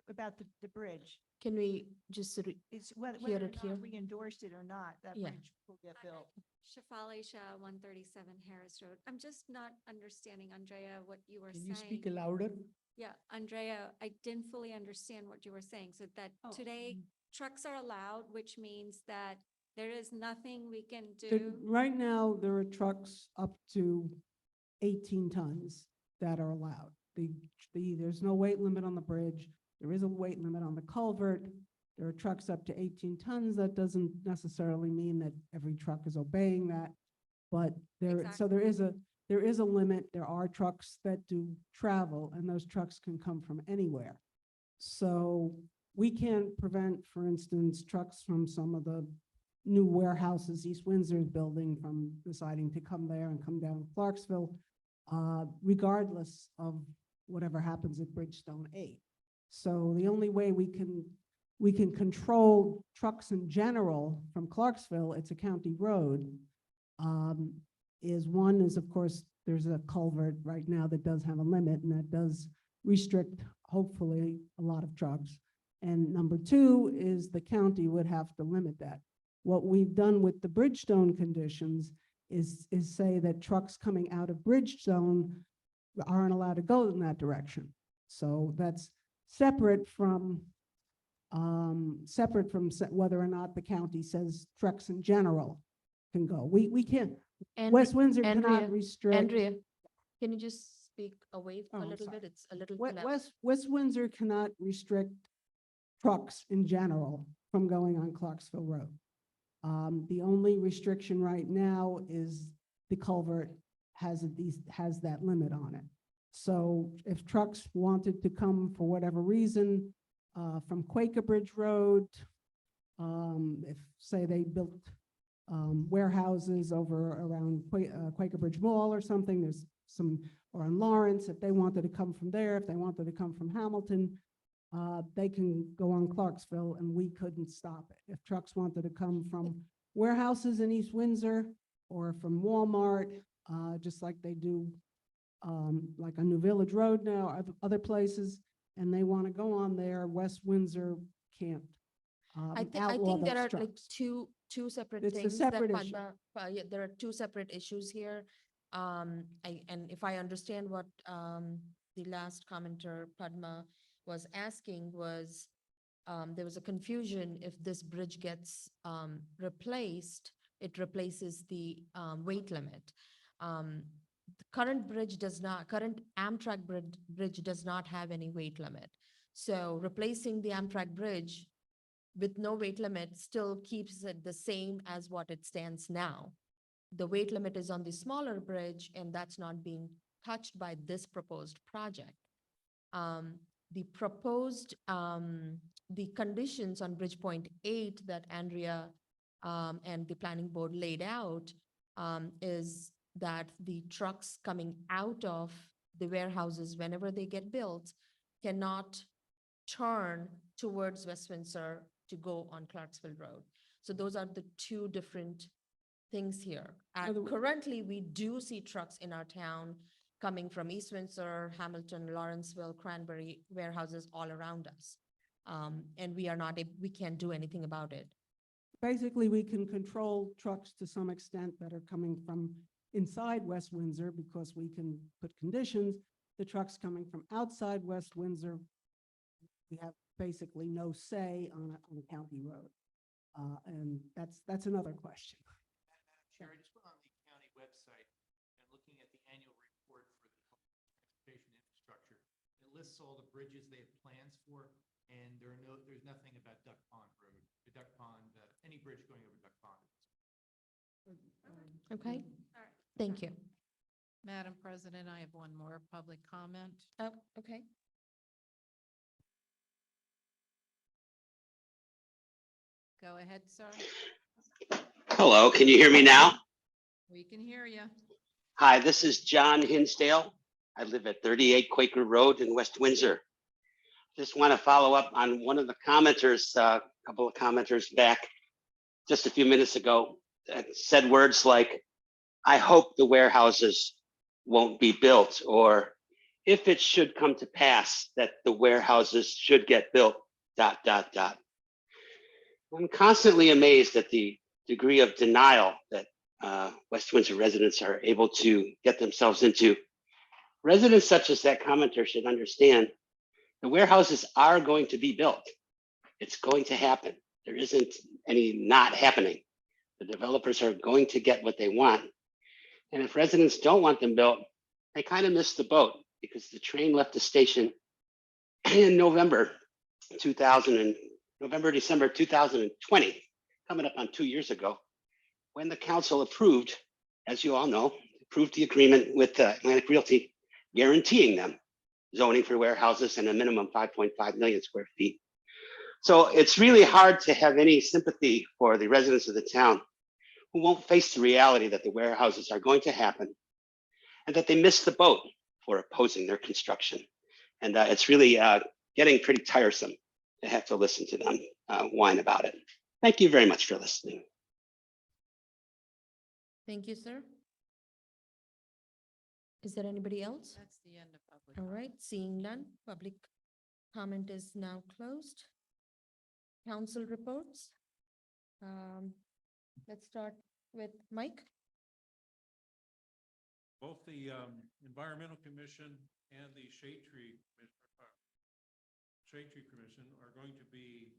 about the bridge. Can we just It's whether Hear or it here. not we endorsed it or not, that Yeah. bridge will get built. Shafali Shah, 137 Harris Road. I'm just not understanding, Andrea, what you were Can saying. you speak louder? Yeah, Andrea, I didn't fully understand what you were saying. So that Oh, today trucks are allowed, which means that there is nothing we can There- do. Right now, there are trucks up to 18 tons that are allowed. There's no weight limit on the bridge. There is a weight limit on the culvert. There are trucks up to 18 tons. That doesn't necessarily mean that every truck is obeying that. But so there is a limit. There are trucks that do travel, and those trucks can come from anywhere. So we can't prevent, for instance, trucks from some of the new warehouses East Windsor's building from deciding to come there and come down Clarksville, regardless of whatever happens at Bridgestone 8. So the only way we can control trucks in general from Clarksville, it's a county road, is of course, there's a culvert right now that does have a limit, and that does restrict, hopefully, a lot of trucks. And number two is the county would have to limit that. What we've done with the Bridgestone conditions is say that trucks coming out of Bridgestone aren't allowed to go in that direction. So that's separate from whether or not the county says trucks in general can go. We can't, West Windsor cannot restrict. Andrea, can you just speak away Oh, a I'm little sorry. bit? It's a little too loud. West Windsor cannot restrict trucks in general from going on Clarksville Road. The only restriction right now is the culvert has that limit on it. So if trucks wanted to come for whatever reason, from Quaker Bridge Road, if, say, they built warehouses over around Quaker Bridge Mall or something, there's some, or on Lawrence, if they wanted to come from there, if they wanted to come from Hamilton, they can go on Clarksville and we couldn't stop it. If trucks wanted to come from warehouses in East Windsor or from Walmart, just like they do like on New Village Road now, other places, and they want to go on there, West Windsor can't I outlaw think there those are like trucks. two separate It's a things. separate that issue. Yeah, there are two separate issues here. And if I understand what, the last commenter, Padma, was asking was, there was a confusion if this bridge gets, replaced, it replaces the, weight limit. The current current Amtrak bridge does not have any weight limit. So replacing the Amtrak bridge with no weight limit still keeps it the same as what it stands now. the weight limit is on the smaller bridge, and that's not being touched by this proposed project. The proposed, the conditions on Bridge Point 8 that Andrea and the planning board laid out is that the trucks coming out of the warehouses whenever they get built cannot turn towards West Windsor to go on Clarksville Road. So those are the two different things here. Currently, we do see trucks in our town coming from East Windsor, Hamilton, Lawrenceville, Cranberry, warehouses all around us. And we are not, we can't do anything about it. Basically, we can control trucks to some extent that are coming from inside West Windsor because we can put conditions. The trucks coming from outside West Windsor, we have basically no say on a county road. And that's another question. Chair, I just went on the county website and looking at the annual report for the transportation infrastructure. It lists all the bridges they have plans for, and there's nothing about Duck Pond Road, the Duck Pond, any bridge going over Duck Pond. Okay, All right. thank you. Madam President, I have one more public comment. Oh, okay. Go ahead, sir. Hello, can you hear me now? We can hear you. Hi, this is John Hinsdale. I live at 38 Quaker Road in West Windsor. Just want to follow up on one of the commenters, a couple of commenters back just a few minutes ago that said words like, I hope the warehouses won't be built, or if it should come to pass that the warehouses should get built, ... I'm constantly amazed at the degree of denial that West Windsor residents are able to get themselves into. Residents such as that commenter should understand the warehouses are going to be built. It's going to happen. There isn't any not happening. The developers are going to get what they want. And if residents don't want them built, they kind of missed the boat because the train left the station in December 2020, coming up on 2 years ago, when the council approved, as you all know, approved the agreement with Atlantic Realty, guaranteeing them zoning for warehouses and a minimum 5.5 million square feet. So it's really hard to have any sympathy for the residents of the town who won't face the reality that the warehouses are going to happen and that they missed the boat for opposing their construction. And it's really getting pretty tiresome to have to listen to them whine about it. Thank you very much for listening. Thank you, sir. Is there anybody else? That's the end of public. All right, seeing none, public comment is now closed. Council reports. Let's start with Mike. Both the Environmental Commission and the Shade Tree Commission are going to be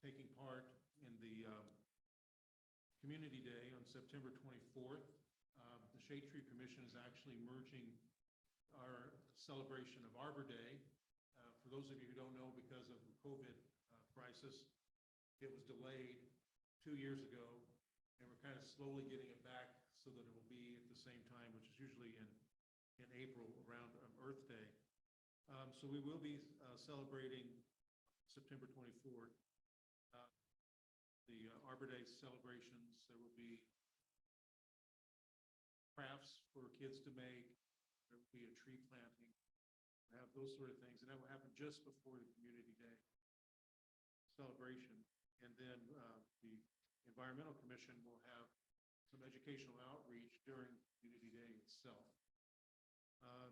taking part in the Community Day on September 24th. The Shade Tree Commission is actually merging our celebration of Arbor Day. For those of you who don't know, because of the COVID crisis, it was delayed 2 years ago, and we're kind of slowly getting it back so that it will be at the same time, which is usually in April around Earth Day. So we will be celebrating September 24th. The Arbor Day celebrations, there will be crafts for kids to make, there will be a tree planting, we'll have those sort of things, and that will happen just before the Community Day celebration. And then the Environmental Commission will have some educational outreach during Community Day itself.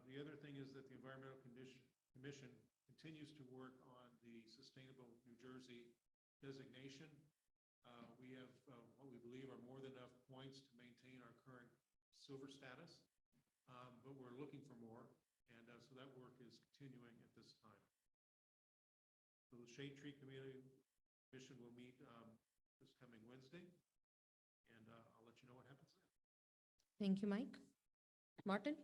The other thing is that the Environmental Commission continues to work on the Sustainable New Jersey designation. We have what we believe are more than enough points to maintain our current silver status, but we're looking for more, and so that work is continuing at this time. So the Shade Tree Commission will meet this coming Wednesday, and I'll let you know what happens then. Thank you, Mike. Martin?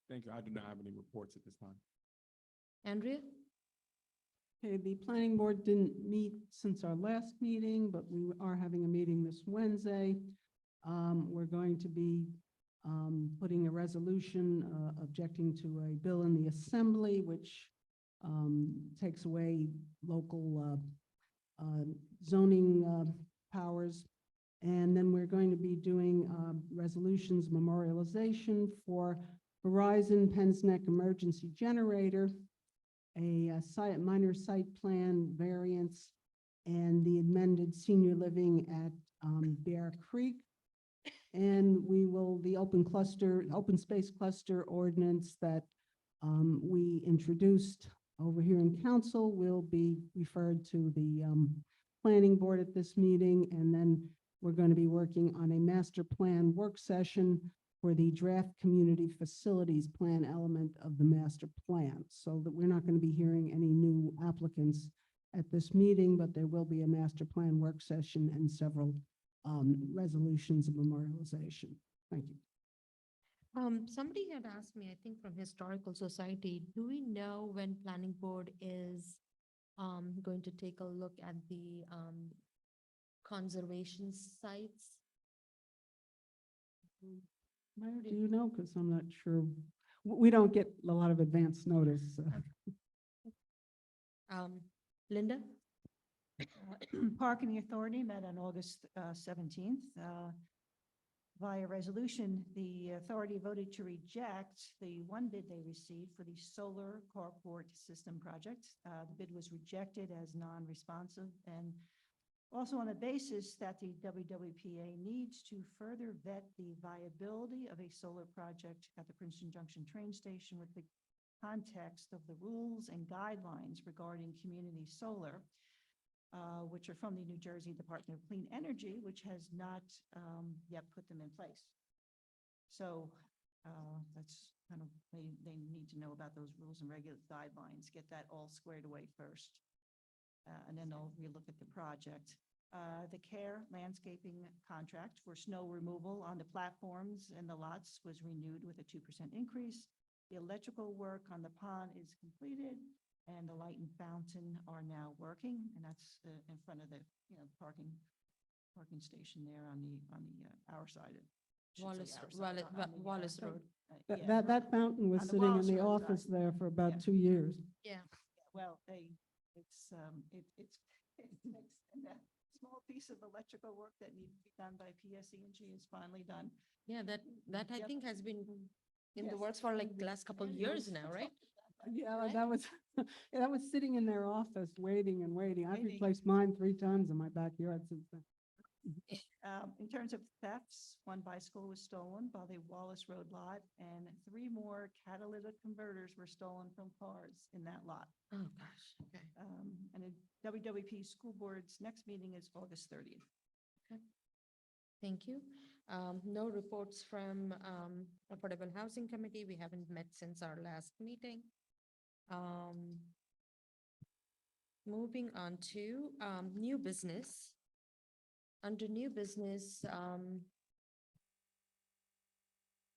Thank you. I do not have any reports at this time. Andrea? Okay, the planning board didn't meet since our last meeting, but we are having a meeting this Wednesday. We're going to be putting a resolution objecting to a bill in the Assembly, which takes away local zoning powers. And then we're going to be doing resolutions memorialization for Verizon Penn's Neck Emergency Generator, a minor site plan variance, and the amended senior living at Bear Creek. And the open space cluster ordinance that we introduced over here in council will be referred to the planning board at this meeting. And then we're going to be working on a master plan work session for the draft community facilities plan element of the master plan. So that we're not going to be hearing any new applicants at this meeting, but there will be a master plan work session and several resolutions of memorialization. Thank you. Somebody had asked me, I think from Historical Society, do we know when planning board is going to take a look at the conservation sites? Mary, do you know? Because I'm not sure. We don't get a lot of advance notice. Linda? Parking Authority met on August 17th. Via resolution, the authority voted to reject the one bid they received for the solar carport system project. The bid was rejected as non-responsive, and also on the basis that the WWPA needs to further vet the viability of a solar project at the Princeton Junction train station with the context of the rules and guidelines regarding community solar, which are from the New Jersey Department of Clean Energy, which has not yet put them in place. So that's kind of, they need to know about those rules and regular guidelines, get that all squared away first. And then they'll relook at the project. The CARE landscaping contract for snow removal on the platforms and the lots was renewed with a 2% increase. The electrical work on the pond is completed, and the light and fountain are now working, and that's in front of the parking station there on the our side of. Wallace Road. That fountain was On the sitting in Wallace the Road office side. there for about Yeah. 2 years. Yeah. Well, it's and that small piece of electrical work that needs to be done by PSE&G is finally done. Yeah, that I Yep. think has been in the Yes. works for like the last couple of years now, right? Yeah, Right? that was, that was sitting in their office, waiting and waiting. I've Waiting. replaced mine 3 times in my backyard since then. In terms of thefts, one bicycle was stolen by the Wallace Road lot, and 3 more catalytic converters were stolen from cars in that lot. Oh, gosh, okay. And the WWP School Board's next meeting is August 30th. Thank you. No reports from Affordable Housing Committee. We haven't met since our last meeting. Moving on to new business. Under new business,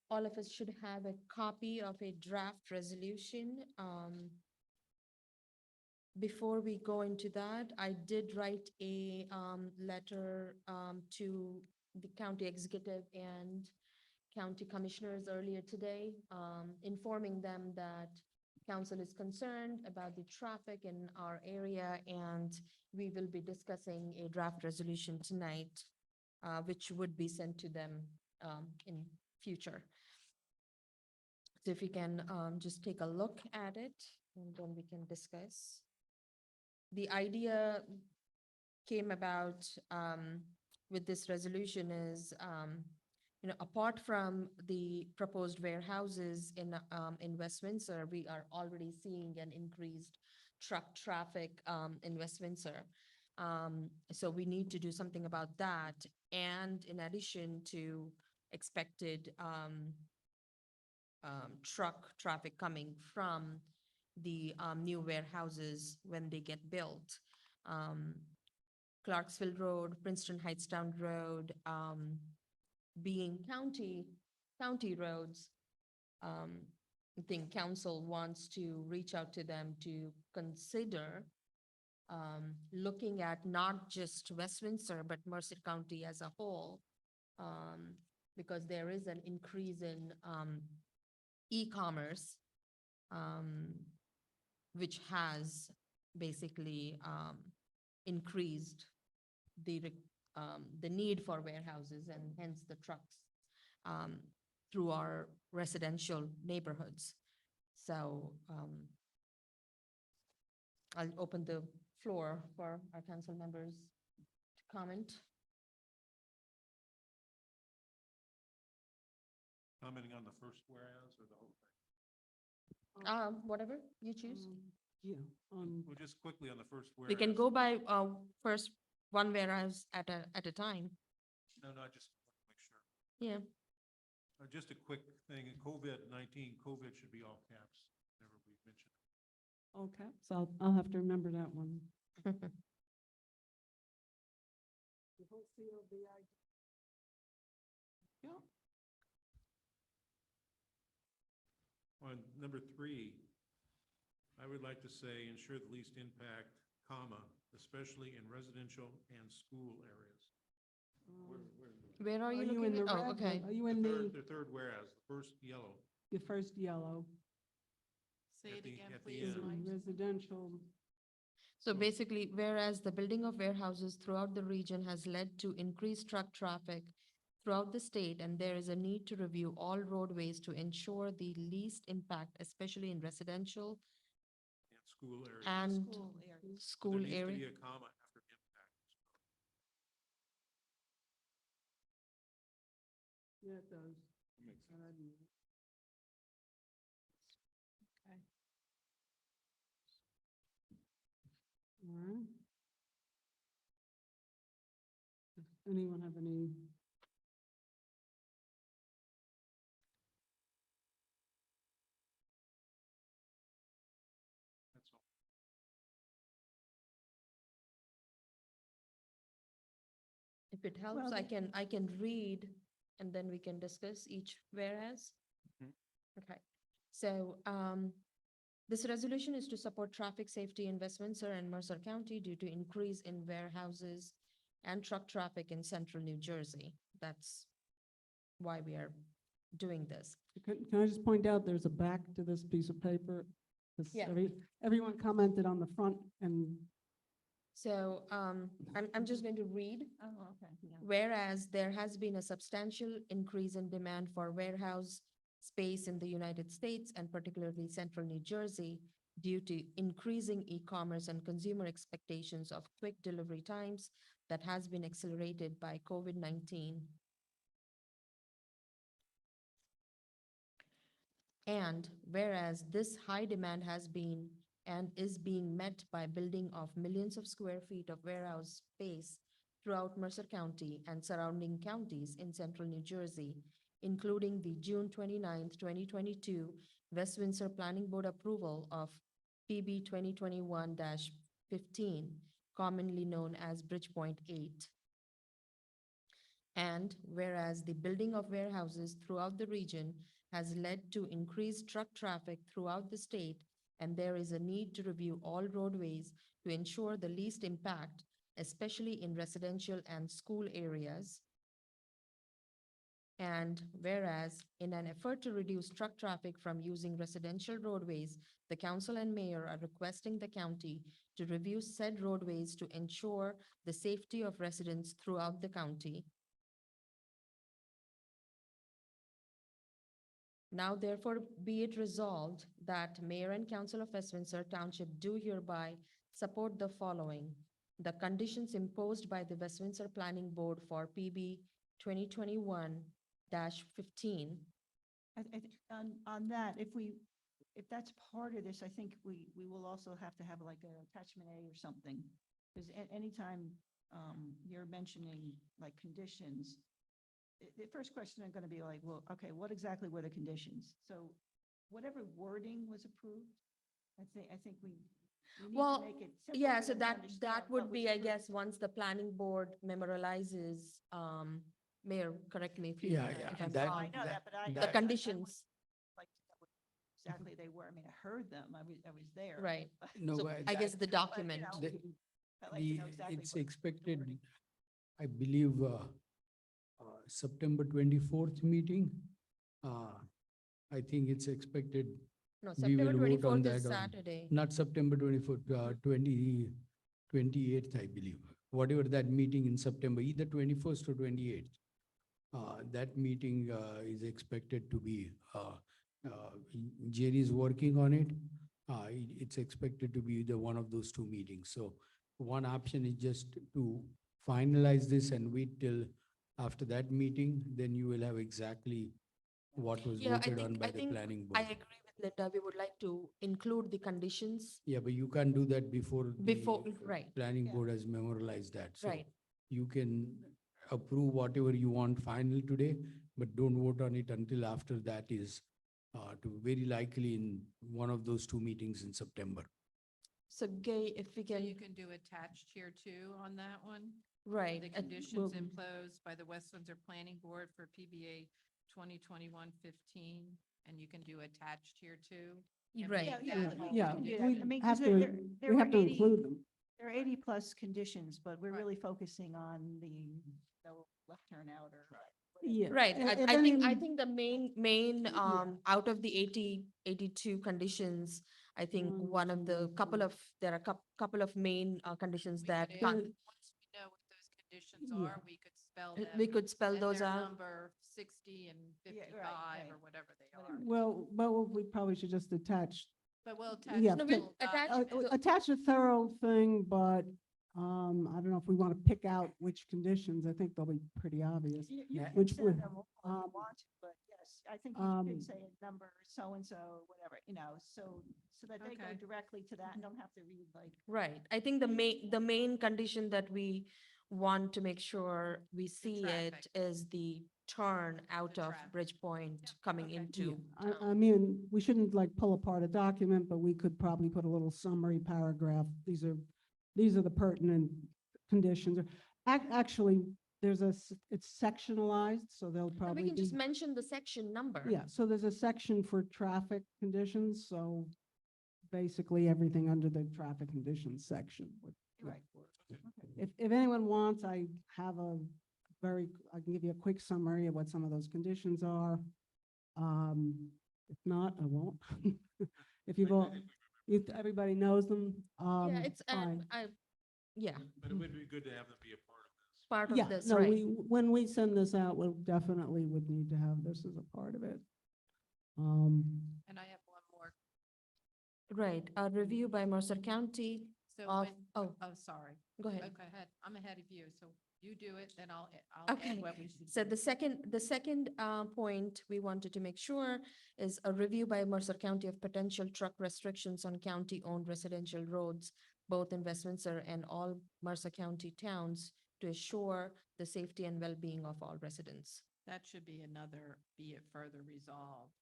all of us should have a copy of a draft resolution. Before we go into that, I did write a letter to the county executive and county commissioners earlier today, informing them that council is concerned about the traffic in our area, and we will be discussing a draft resolution tonight, which would be sent to them in future. So if we can just take a look at it, and then we can discuss. The idea came about with this resolution is, apart from the proposed warehouses in West Windsor, we are already seeing an increased truck traffic in West Windsor. So we need to do something about that. And in addition to expected truck traffic coming from the new warehouses when they get built. Clarksville Road, Princeton Heights Town Road, being county roads. I think council wants to reach out to them to consider looking at not just West Windsor, but Merced County as a whole, because there is an increase in, e-commerce, which has basically, increased the need for warehouses and hence the trucks, through our residential neighborhoods. So, I'll open the floor for our council members to comment. Commenting on the first whereas or the whole thing? Whatever you choose. Yeah, Well, just quickly on the first whereas. We can go by, first one whereas at a time. No, I just want to make sure. Yeah. Just a quick thing, COVID-19, COVID should be all caps, whenever we mention it. okay, so I'll have to remember that one. Yeah. On number 3, I would like to say ensure the least impact, comma, especially in residential and school areas. Where are you in looking the at? Oh, red? okay. Are you in The third whereas, the first yellow. the first yellow, Say At it the- again, at the please, end. Mike. residential? So basically, whereas the building of warehouses throughout the region has led to increased truck traffic throughout the state, and there is a need to review all roadways to ensure the least impact, especially in residential And school areas. and School areas. school There needs to area. be a comma after impact. Yeah, it does. Makes sense. All right. Does anyone have any? That's all. If it helps, Well, I can read and then we can discuss each whereas. Mhm. Okay, so, this resolution is to support traffic safety in Westminster and Mercer County due to increase in warehouses and truck traffic in central New Jersey. That's why we are doing this. Can I just point out, there's a back to this piece of paper? 'Cause Yeah. Everyone commented on the front and, So, I'm just going to read. Oh, okay, yeah. Whereas there has been a substantial increase in demand for warehouse space in the United States and particularly central New Jersey due to increasing e-commerce and consumer expectations of quick delivery times that has been accelerated by COVID-19. And whereas this high demand has been and is being met by building of millions of square feet of warehouse space throughout Mercer County and surrounding counties in central New Jersey, including the June 29th, 2022 West Windsor Planning Board approval of PB 2021-15, commonly known as Bridgepoint 8. And whereas the building of warehouses throughout the region has led to increased truck traffic throughout the state, and there is a need to review all roadways to ensure the least impact, especially in residential and school areas. And whereas, in an effort to reduce truck traffic from using residential roadways, the council and mayor are requesting the county to review said roadways to ensure the safety of residents throughout the county. Now therefore be it resolved that Mayor and Council of Westminster Township do hereby support the following: the conditions imposed by the Westminster Planning Board for PB 2021-15. On that, if that's part of this, I think we will also have to have like a attachment A or something. Because anytime you're mentioning like conditions, the first question is going to be like, well, okay, what exactly were the conditions? So whatever wording was approved, I think we need Well, to make it simple Yeah, for so them to that understand would what was be, I approved. guess, once the planning board memorializes, Mayor, correct me if you. Yeah, if yeah, I'm that- No, I wrong. know that, but I. The conditions, Like, to know what exactly they were. I mean, I heard them. I was there. right. No, So but I guess the But, document. know, The- I'd like to know exactly it's what the expected, wording- I believe, September 24th meeting. I think it's expected, No, we September will vote on 24th is that Saturday. not September 24th, 28th, I believe. Whatever that meeting in September, either 21st or 28th. That meeting is expected to be, Jerry is working on it. It's expected to be either one of those two meetings. So one option is just to finalize this and wait till after that meeting, then you will have exactly what was Yeah, voted on by the planning I board. agree with Linda. We would like to include the conditions. Yeah, but you can't do that before. Before- the right. Planning Yeah. board has memorialized that. So Right. you can approve whatever you want final today, but don't vote on it until after that is to very likely in one of those two meetings in September. So Gay, if we So you can, can do attached here too on that one? right. The uh, conditions well- imposed by the West Windsor Planning Board for PBA 2021-15, and you can do attached here too? and Right. make Yeah, that yeah, whole Yeah, can do condition. that. I mean, have 'cause to, there we were have to 80 include them. There are 80+ conditions, but we're Right. really focusing on the no left turn out or. whatever. Yeah. Right, If I think anyone- the main, out of the 82 conditions, I think One, one of the two, couple three. of, there are couple of main conditions We that, could con- add- Once we know what those conditions Yeah. are, we could spell them. we could spell and those their out. number 60 and Yeah, right, 55 or right. whatever they are. Whatever. Well, we probably should just attach, But we'll attach. yeah, the No, we'll full attach- document. attach a thorough thing, but I don't know if we want to pick out which conditions. I think they'll be pretty obvious. You Yeah. can Which send would, them all if you um, want to, but yes, I think you um, should say a number, so-and-so, whatever, so that they go Okay. directly to that and don't have to read like. Right, I think the main condition that we want to make sure we see it traffic. is the turn out The of traffic. Bridgepoint coming Okay. Yeah, into. I mean, we shouldn't like pull apart a document, but we could probably put a little summary paragraph. These are the pertinent conditions. Actually, it's sectionalized, so they'll And probably we can be. just mention the section number. Yeah, so there's a section for traffic conditions, so basically everything under the traffic conditions section would. Right. If anyone wants, I can give you a quick summary of what some of those conditions are. If not, I won't. If you've all, if everybody knows them, Yeah, it's, fine. yeah, But it would be good to have them be a part of this. part Yeah, of this, no, right. when we send this out, we'll definitely would need to have this as a part of it. Um, And I have one more. Right, a review by Mercer County So of, when, oh, sorry. go ahead. Okay, ahead. I'm ahead of you. So you do it, then I'll add Okay, what we should. so do. the second point we wanted to make sure is a review by Mercer County of potential truck restrictions on county-owned residential roads, both in West Windsor and all Mercer County towns to assure the safety and well-being of all residents. That should be another, be it further resolved,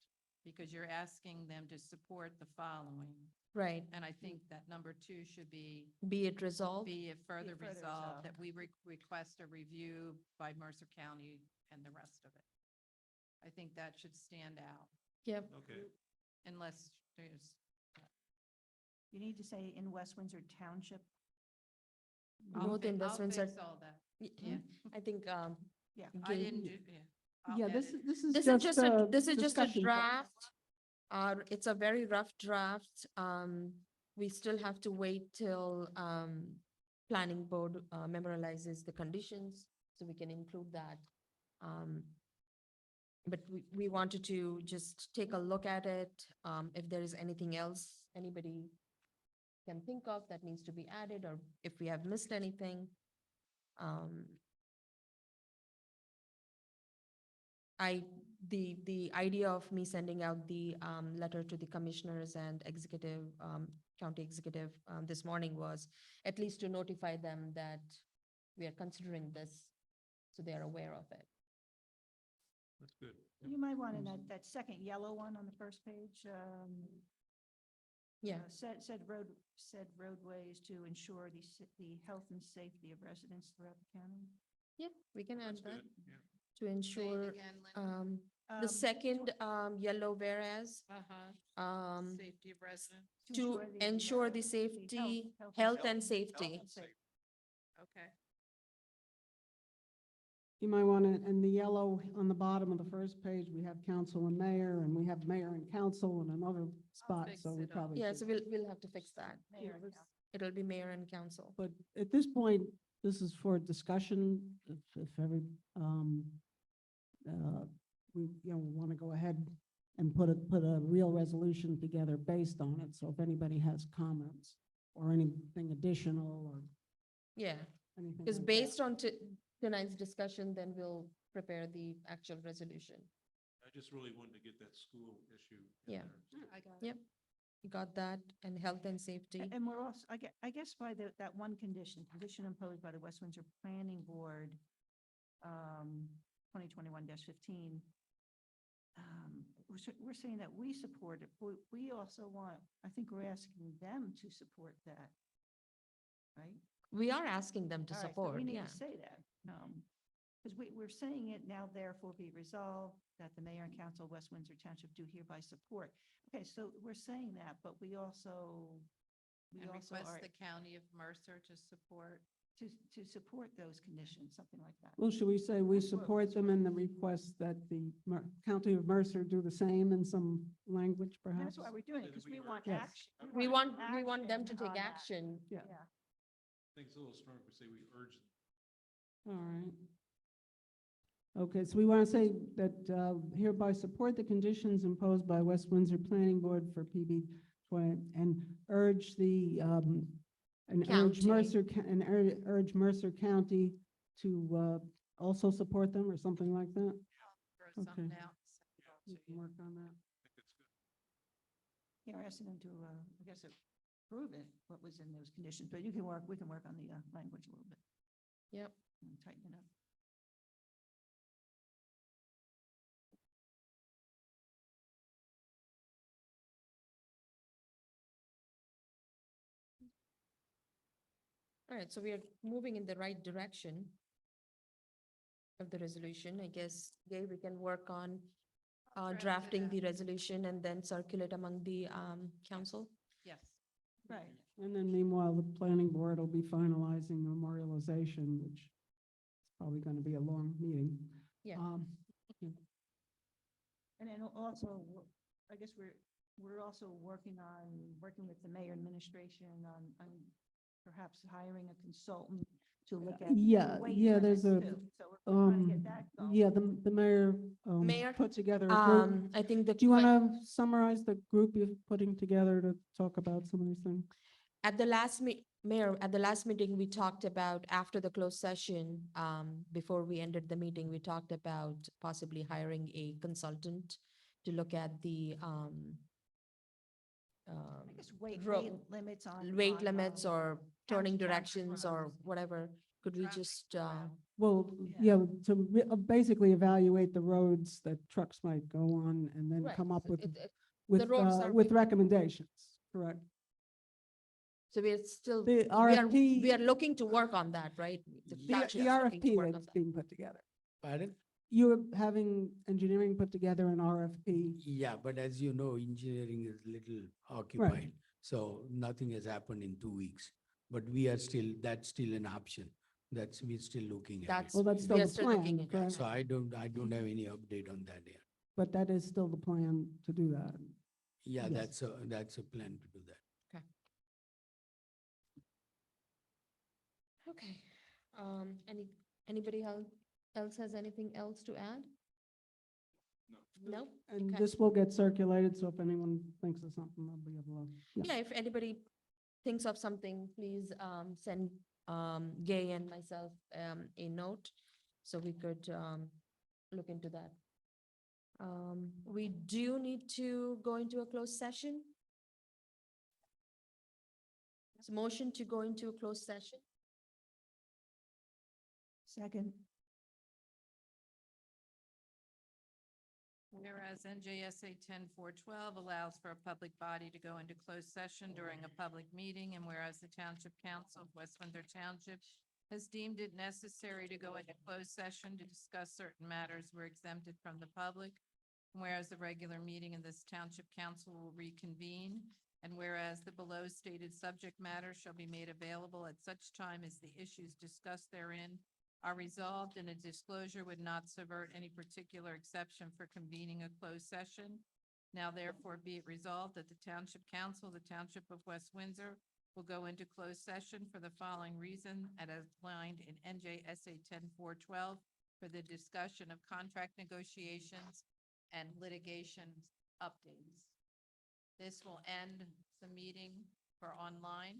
because you're asking them to support the following. Right, And I think that number 2 should be, be it resolved. be it further further resolved, resolved. that we request a review by Mercer County and the rest of it. I think that should stand out, Yep, Okay. unless there's. You need to say in West Windsor Township. I'll both in fi- West I'll Windsor. fix all that. Yeah, I think, Yeah. I Gil- didn't do, yeah. I'll Yeah, edit. this is This is just a, a this is just a discussion point. draft. It's a very rough draft. We still have to wait till, planning board, memorializes the conditions, so we can include that. But we wanted to just take a look at it, if there is anything else anybody can think of that needs to be added, or if we have missed anything. The idea of me sending out the letter to the commissioners and executive, county executive this morning was at least to notify them that we are considering this, so they are aware of it. That's good. You might want in that second yellow one on the first page, Yeah, said roadways to ensure the health and safety of residents throughout the county. yeah, we can add That's that good. Yeah. to Say it ensure, again, Linda. the second yellow whereas, Safety of residents. to ensure the safety, health and safety. Okay. You might want to, in the yellow on the bottom of the first page, we have council and mayor, and we have mayor and council in another spot, fix so we it up. probably Yeah, should. so we'll have to fix that. Mayor and council. It'll be mayor and council. But at this point, this is for discussion, if every, we, want to go ahead and put a real resolution together based on it, so if anybody has comments or anything additional or Yeah, anything. because like that. based on tonight's discussion, then we'll prepare the actual resolution. I just really wanted to get that school issue. in Yeah. there. I got Yep. You got that, and health and safety. And we're also, I guess by that one condition imposed by the West Windsor Planning Board, 2021-15, we're saying that we support it, but we also want, I think we're asking them to support that, right? We are asking them to All right, so support, we need yeah. to say that, because we're saying it now therefore be resolved that the mayor and council of West Windsor Township do hereby support. Okay, so we're saying that, but we also And request are the county of Mercer to support. to support those conditions, something like that. Well, should we say we support them in the request that the County of Mercer do the same in some language And perhaps? that's why we're doing it, because we want Yes. action. We want them to action take on that. action. Yeah. Yeah. I think it's a little strong to say we urge them. All right. Okay, so we want to say that hereby support the conditions imposed by West Windsor Planning Board for PB 20 and urge the, and urge County. Mercer, urge Mercer County to also support them or something like that? Throw Okay. something out. We can work on that. I think it's good. Yeah, we're asking them to, I guess, approve it, what was in those conditions, but we can work on the language a little bit Yep. and tighten it up. All right, so we are moving in the right direction of the resolution. I guess, Gabe, we can work on I'll draft it drafting up. the resolution and then circulate among the council. Yes. Right. And then meanwhile, the planning board will be finalizing memorialization, which is probably going to be a long meeting. Yeah. And then also, I guess we're also working with the mayor administration on perhaps hiring a consultant to look at. Yeah, weight yeah, there's limits a, too. So we're trying to get that going. yeah, the mayor, Mayor, put together a group. I think that. Do you want to summarize the group you're putting together to talk about some of these things? At the last Mayor, at the last meeting, we talked about, after the closed session, before we ended the meeting, we talked about possibly hiring a consultant to look at the, I guess weight limits on. weight limits or turning township directions or roads. whatever. Could we Traffic just, flow. Well, Yeah. yeah, to basically evaluate the roads that trucks might go on and then right, come up with, the roads are with big. recommendations, correct? So we're still, The we are RFP, looking to work on that, right? the township's the looking to RFP work on that's that. being put together. Pardon? You're having engineering put together an RFP. Yeah, but as you know, engineering is little occupied, so nothing has happened in 2 weeks. But we are still, that's still an option. We're still looking at it. That's, Well, that's we still are the still looking plan, at correct? it. So I don't have any update on that yet. But that is still the plan to do that. Yeah, Yes. that's a plan to do that. Okay, anybody else has anything else to add? No? And Okay. this will get circulated, so if anyone thinks of something, they'll be able to. Yeah, if anybody thinks of something, please send Gay and myself a note so we could look into that. We do need to go into a closed session. So motion to go into a closed session. Second. Whereas NJSA 10-412 allows for a public body to go into closed session during a public meeting, and whereas the Township Council of West Windsor Township has deemed it necessary to go into closed session to discuss certain matters were exempted from the public, and whereas the regular meeting of this Township Council will reconvene, and whereas the below stated subject matter shall be made available at such time as the issues discussed therein Are resolved and a disclosure would not subvert any particular exception for convening a closed session. Now therefore be it resolved that the Township Council, the Township of West Windsor, will go into closed session for the following reason as outlined in NJSA 10-412 for the discussion of contract negotiations and litigation updates. This will end the meeting for online.